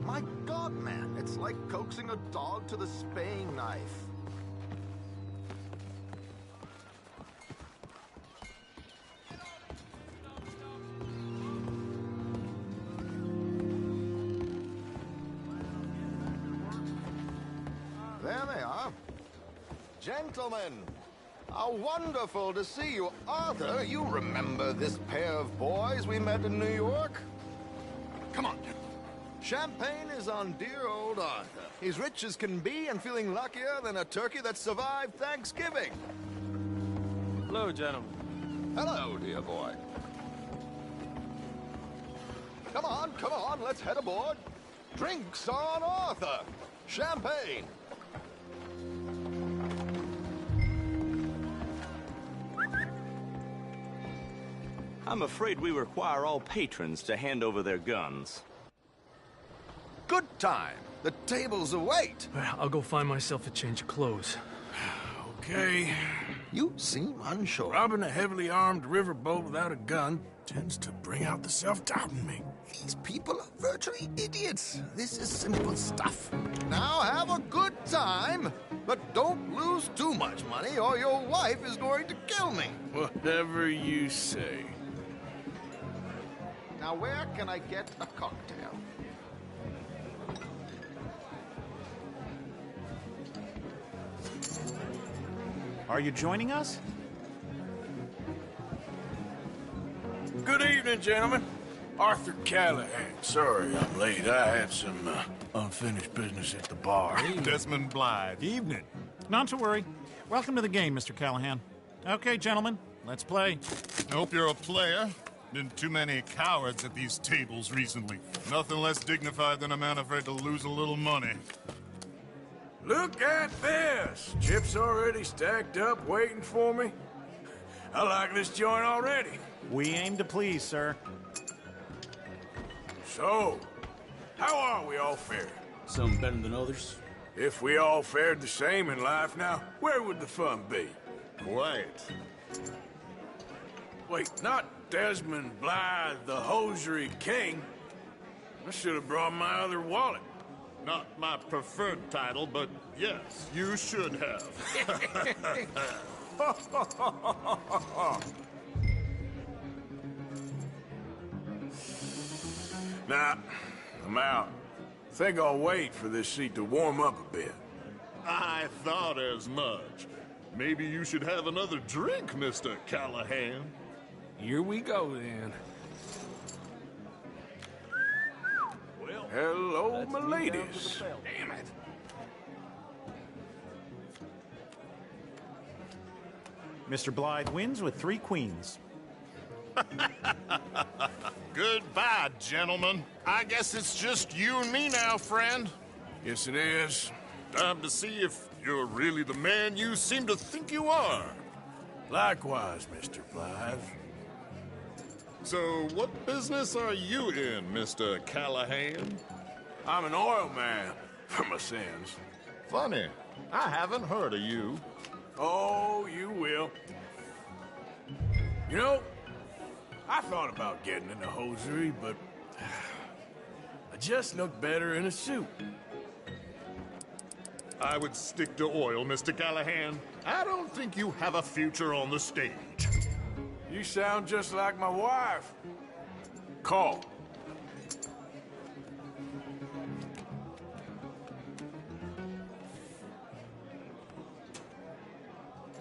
My God, man, it's like coaxing a dog to the spaying knife. There they are. Gentlemen, how wonderful to see you. Arthur, you remember this pair of boys we met in New York? Come on. Champagne is on dear old Arthur. He's rich as can be and feeling luckier than a turkey that survived Thanksgiving. Hello, gentlemen. Hello, dear boy. Come on, let's head aboard. Drinks on Arthur. Champagne. I'm afraid we require all patrons to hand over their guns. Good time. The tables await. I'll go find myself a change of clothes. Okay. You seem unsure. Robbing a heavily armed riverboat without a gun tends to bring out the self-doubt in me. These people are virtually idiots. This is simple stuff. Now have a good time, but don't lose too much money or your wife is going to kill me. Whatever you say. Now where can I get a cocktail? Are you joining us? Good evening, gentlemen. Arthur Callahan. Sorry I'm late. I had some unfinished business at the bar. Desmond Blythe. Evening. Not to worry. Welcome to the game, Mr. Callahan. Okay, gentlemen, let's play. I hope you're a player. Been too many cowards at these tables recently. Nothing less dignified than a man afraid to lose a little money. Look at this! Chips already stacked up, waiting for me. I like this joint already. We aim to please, sir. So, how are we all faring? Some better than others. If we all fared the same in life now, where would the fun be? Quiet. Wait, not Desmond Blythe, the hosiery king. I should have brought my other wallet. Not my preferred title, but yes, you should have. Nah, I'm out. Think I'll wait for this seat to warm up a bit. I thought as much. Maybe you should have another drink, Mr. Callahan. Here we go, then. Well, hello, my ladies. Damn it. Mr. Blythe wins with 3 queens. Goodbye, gentlemen. I guess it's just you and me now, friend. Yes, it is. Time to see if you're really the man you seem to think you are. Likewise, Mr. Blythe. So, what business are you in, Mr. Callahan? I'm an oil man, for my sins. Funny, I haven't heard of you. Oh, you will. You know, I thought about getting into hosiery, but I just look better in a suit. I would stick to oil, Mr. Callahan. I don't think you have a future on the stage. You sound just like my wife. Call.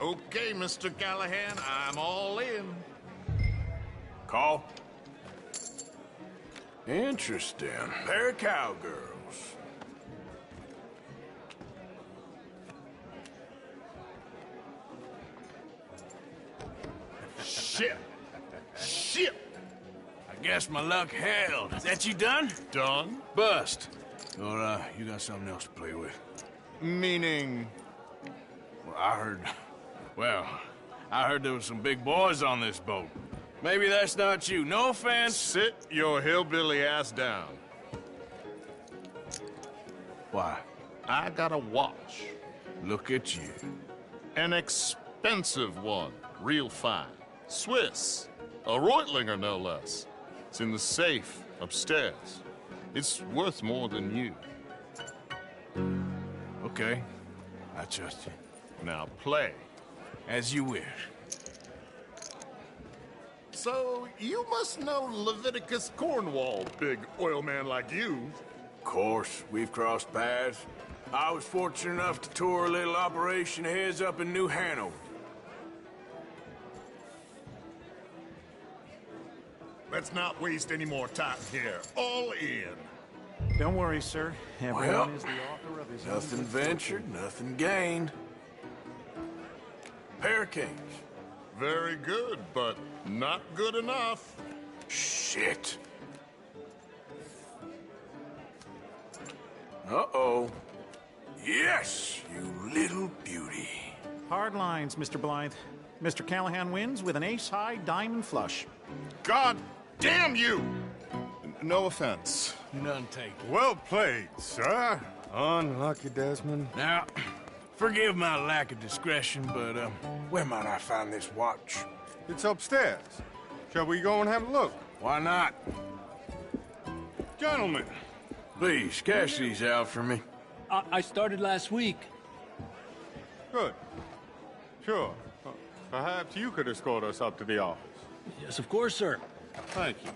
Okay, Mr. Callahan, I'm all in. Call. Interesting. Pair of cowgirls. Shit! Shit! I guess my luck held. Is that you done? Done? Bust. Or, you got something else to play with? Meaning? Well, I heard there was some big boys on this boat. Maybe that's not you. No offense. Sit your hillbilly ass down. Why? I got a watch. Look at you. An expensive one. Real fine. Swiss. A Reutlinger, no less. It's in the safe upstairs. It's worth more than you. Okay. I trust you. Now play. As you wish. So, you must know Leviticus Cornwall, big oil man like you. Of course, we've crossed paths. I was fortunate enough to tour a little operation of his up in New Hanover. Let's not waste any more time here. All in. Don't worry, sir. Everyone Well, is the author of his own nothing good ventured, nothing gained. Pair of kings. Very good, but not good enough. Shit. Uh-oh. Yes, you little beauty. Hard lines, Mr. Blythe. Mr. Callahan wins with an ace-high diamond flush. God damn you! No offense. None taken. Well played, sir. Unlucky, Desmond. Now, forgive my lack of discretion, but, where might I find this watch? It's upstairs. Shall we go and have a look? Why not? Gentlemen. Please, cash these out for me. I started last week. Good. Sure. Perhaps you could escort us up to the office. Yes, of course, sir. Thank you.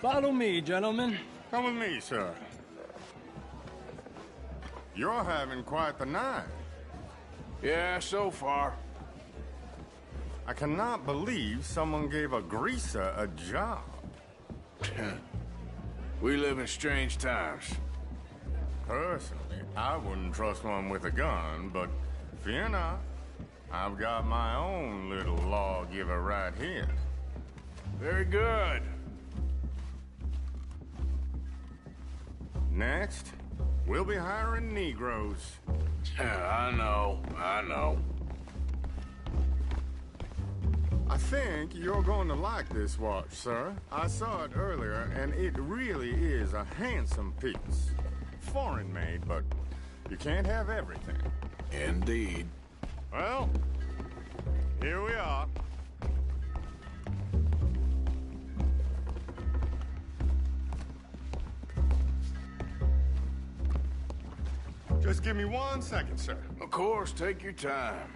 Follow me, gentlemen. Come with me, sir. You're having quite the night. Yeah, so far. I cannot believe someone gave a greaser a job. We live in strange times. Personally, I wouldn't trust one with a gun, but fear not. I've got my own little lawgiver right here. Very good. Next, we'll be hiring Negroes. I know. I think you're going to like this watch, sir. I saw it earlier, and it really is a handsome piece. Foreign made, but you can't have everything. Indeed. Well, here we are. Just give me 1 second, sir. Of course, take your time.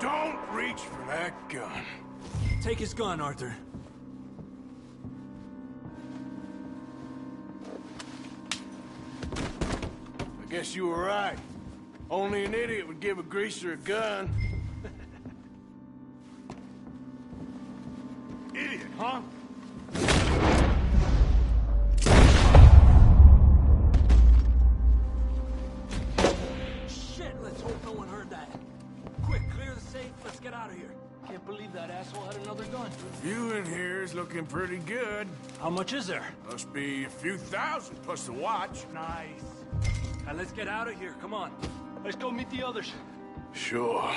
Don't reach for that gun. Take his gun, Arthur. I guess you were right. Only an idiot would give a greaser a gun. Idiot, huh? Shit, let's hope no one heard that. Quick, clear the safe. Let's get out of here. Can't believe that asshole had another gun. View in here is looking pretty good. How much is there? Must be a few thousand plus the watch. Nice. Now let's get out of here. Come on. Let's go meet the others. Sure.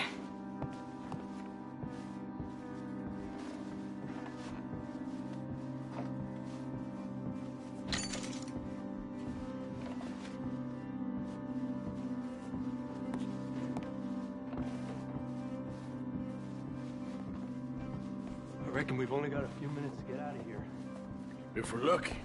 I reckon we've only got a few minutes to get out of here. If we're lucky.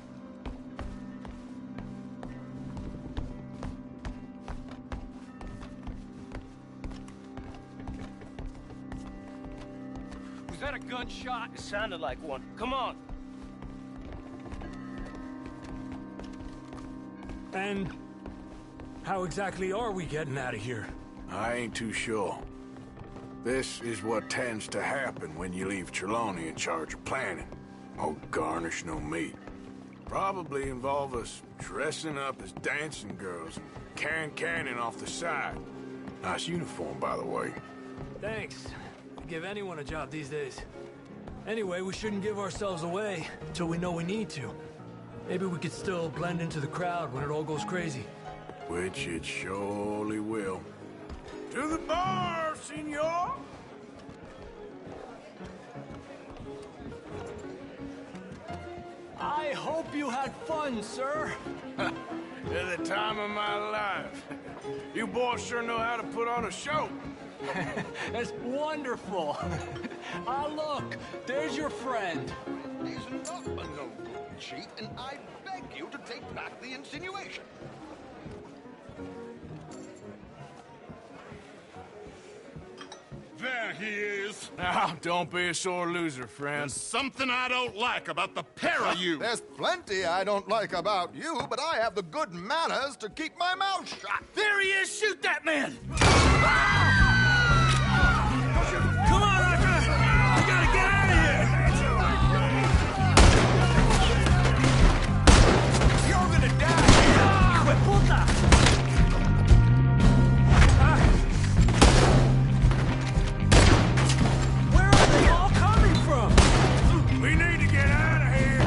Was that a gunshot? It sounded like one. Come on. And how exactly are we getting out of here? I ain't too sure. This is what tends to happen when you leave Trelawney in charge of planning. Oh, garnish no meat. Probably involve us dressing up as dancing girls and carrying cannon off the side. Nice uniform, by the way. Thanks. I'd give anyone a job these days. Anyway, we shouldn't give ourselves away until we know we need to. Maybe we could still blend into the crowd when it all goes crazy. Which it surely will. To the bar, senor! I hope you had fun, sir. At the time of my life. You boys sure know how to put on a show. That's wonderful. Ah, look, there's your friend. He's not a no good cheat, and I beg you to take back the insinuation. There he is. Now, don't be a sore loser, friend. There's something I don't like about the pair of you. There's plenty I don't like about you, but I have the good manners to keep my mouth shut. There he is! Shoot that man! Come on, Arthur! We gotta get out of here! You're gonna die! Hijo de puta! Where are they all coming from? We need to get out of here.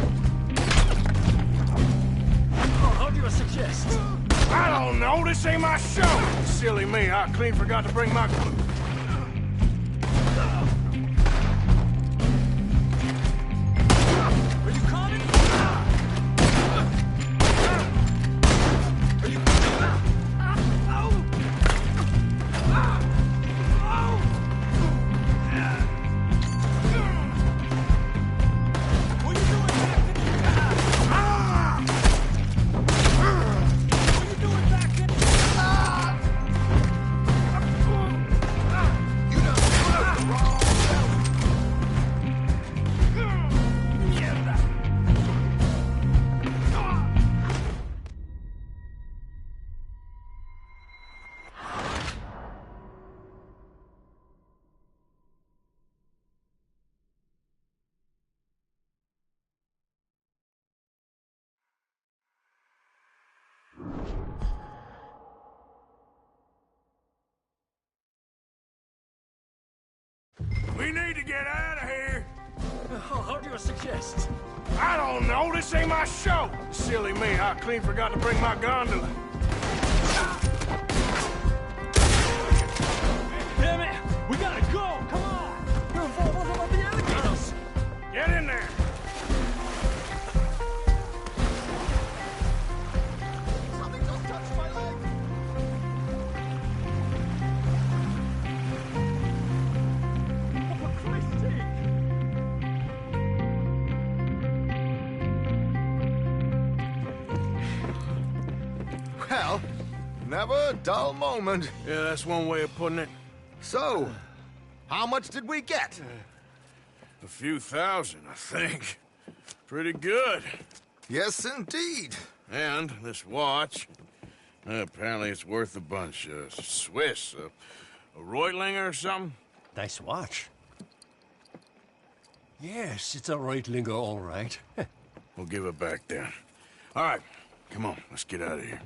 Oh, how do you suggest? I don't know. This ain't my show. Silly me. I clean forgot to bring my clue. Are you coming? Are you... What are you doing back What are you doing back We need to get out of here. How do you suggest? I don't know. This ain't my show. Silly me. I clean forgot to bring my gondola. Damn it! We gotta go! Come on! You're involved with the alligators! Get in there. Something don't touch my leg. Well, never a dull moment. Yeah, that's one way of putting it. So, how much did we get? A few thousand, I think. Pretty good. Yes, indeed. And this watch, apparently it's worth a bunch. Swiss, a Reutlinger or something? Nice watch. Yes, it's a Reutlinger, all right. We'll give it back then. All right, come on, let's get out of here.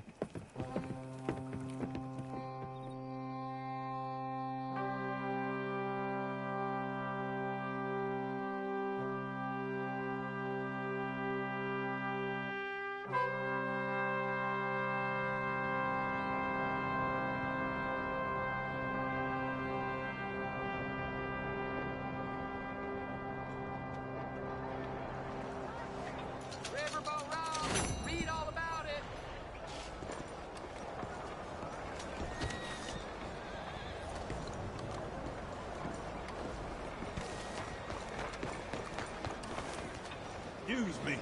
Read all about it. Excuse me.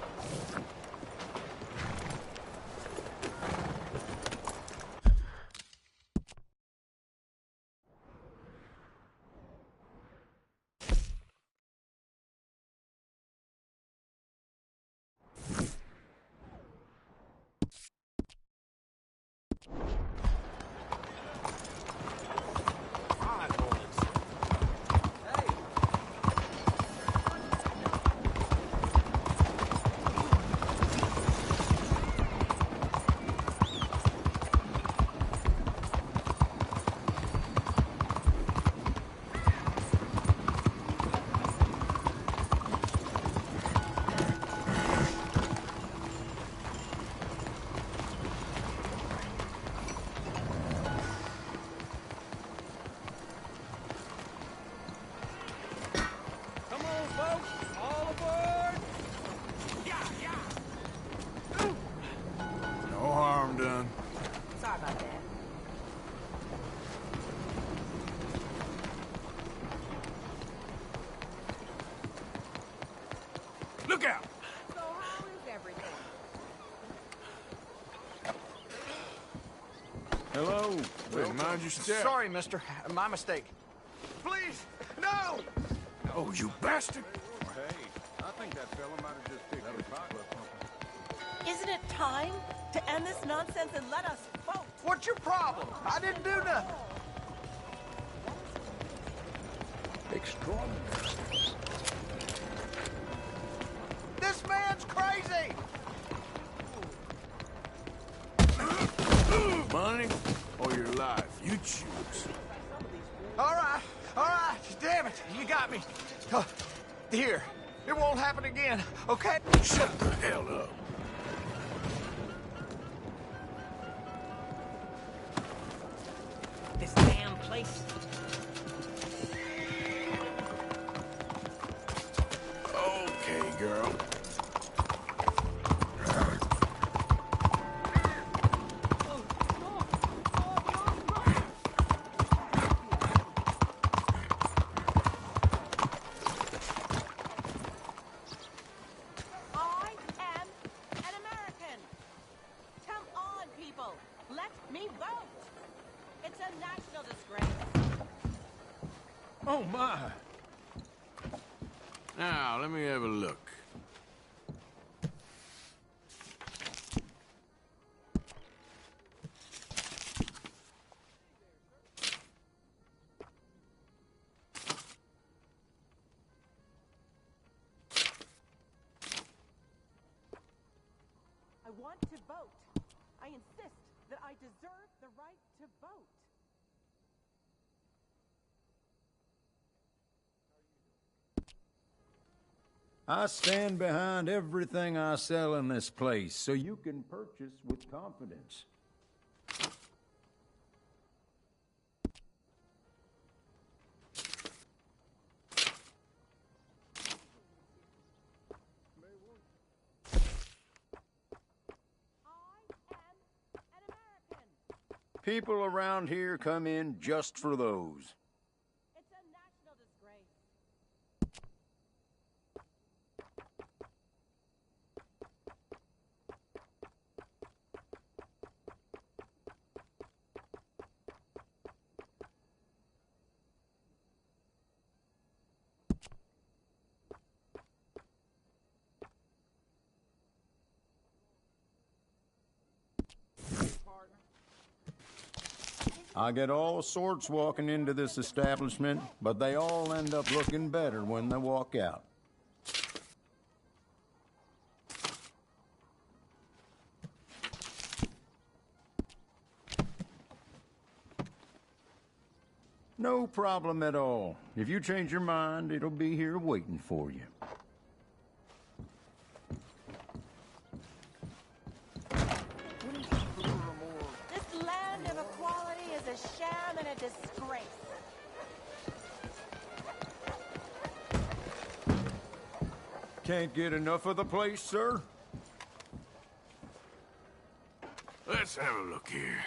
Come on, folks. All aboard. No harm done. Sorry about that. Look out! So how is everything? Hello. Wait, mind your step. Sorry, mister. My mistake. Please, no! Oh, you bastard! Hey, I think that fella might have just picked your pocket. Isn't it time to end this nonsense and let us vote? What's your problem? I didn't do nothing. Extraordinary. This man's crazy! Money or your life? You choose. All right. Damn it, you got me. Here, it won't happen again, okay? Shut the hell up. This damn place. Okay, girl. I am an American. Come on, people. Let me vote. It's a national disgrace. Oh, my. Now, let me have a look. I want to vote. I insist that I deserve the right to vote. I stand behind everything I sell in this place, so you can purchase with confidence. People around here come in just for those. It's a national disgrace. I get all sorts walking into this establishment, but they all end up looking better when they walk out. No problem at all. If you change your mind, it'll be here waiting for you. This land of equality is a sham and a disgrace. Can't get enough of the place, sir? Let's have a look here.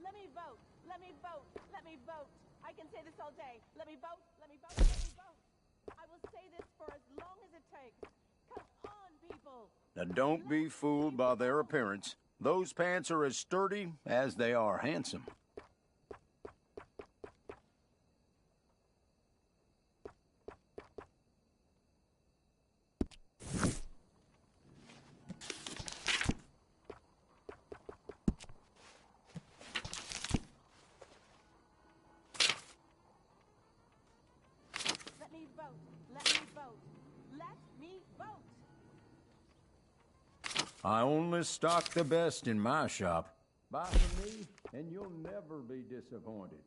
Let me vote. Let me vote. Let me vote. I can say this all day. Let me vote. Let me vote. Let me vote. I will say this for as long as it takes. Come on, people. Now don't be fooled by their appearance. Those pants are as sturdy as they are handsome. Let me vote. Let me vote. Let me vote. I only stock the best in my shop. Buy from me, and you'll never be disappointed.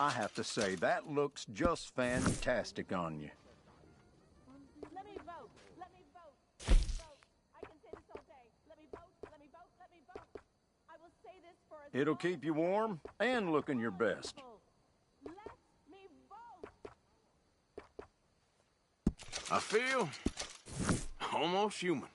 I have to say, that looks just fantastic on you. Let me vote. Let me vote. Let me vote. I can say this all day. Let me vote. Let me vote. Let me vote. I will say this for as It'll long keep you warm and looking your best. Let me vote. I feel almost human.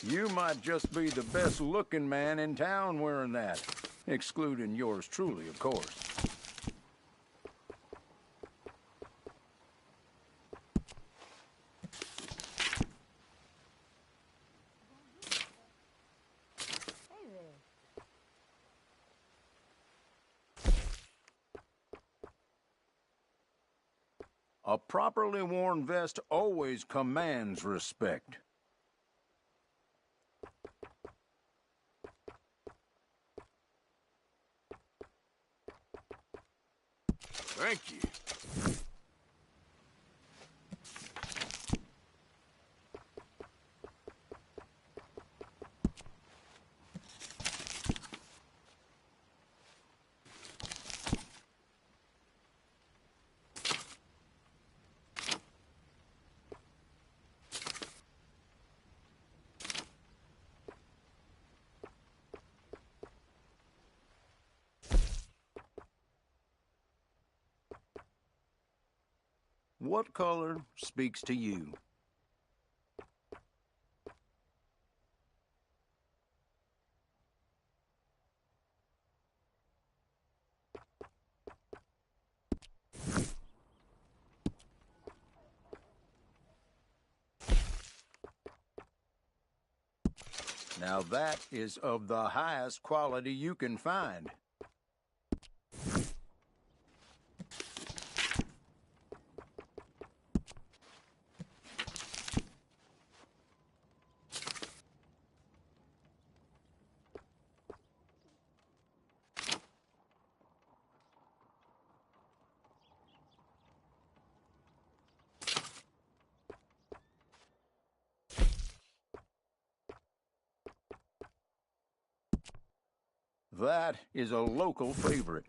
You might just be the best looking man in town wearing that. Excluding yours truly, of course. Hey there. A properly worn vest always commands respect. Thank you. What color speaks to you? Now that is of the highest quality you can find. That is a local favorite.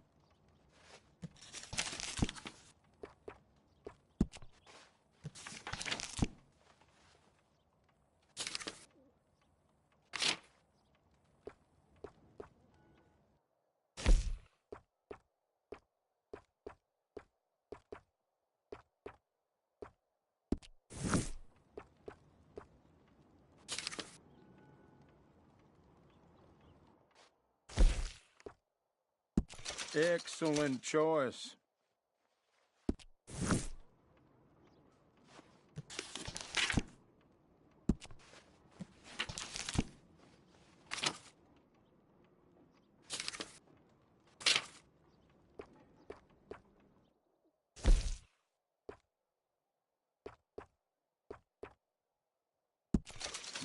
Excellent choice.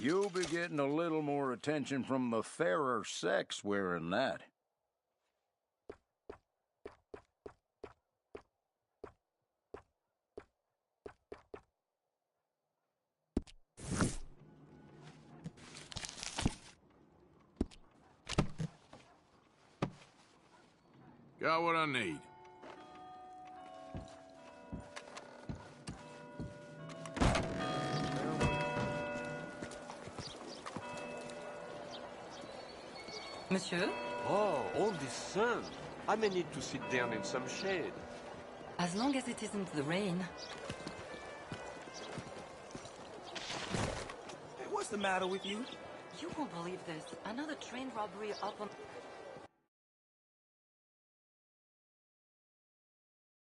You'll be getting a little more attention from the fairer sex wearing that. Got what I need. Monsieur? Oh, all this sun. I may need to sit down in some shade. As long as it isn't the rain. Hey, what's the matter with you? You won't believe this. Another train robbery up on...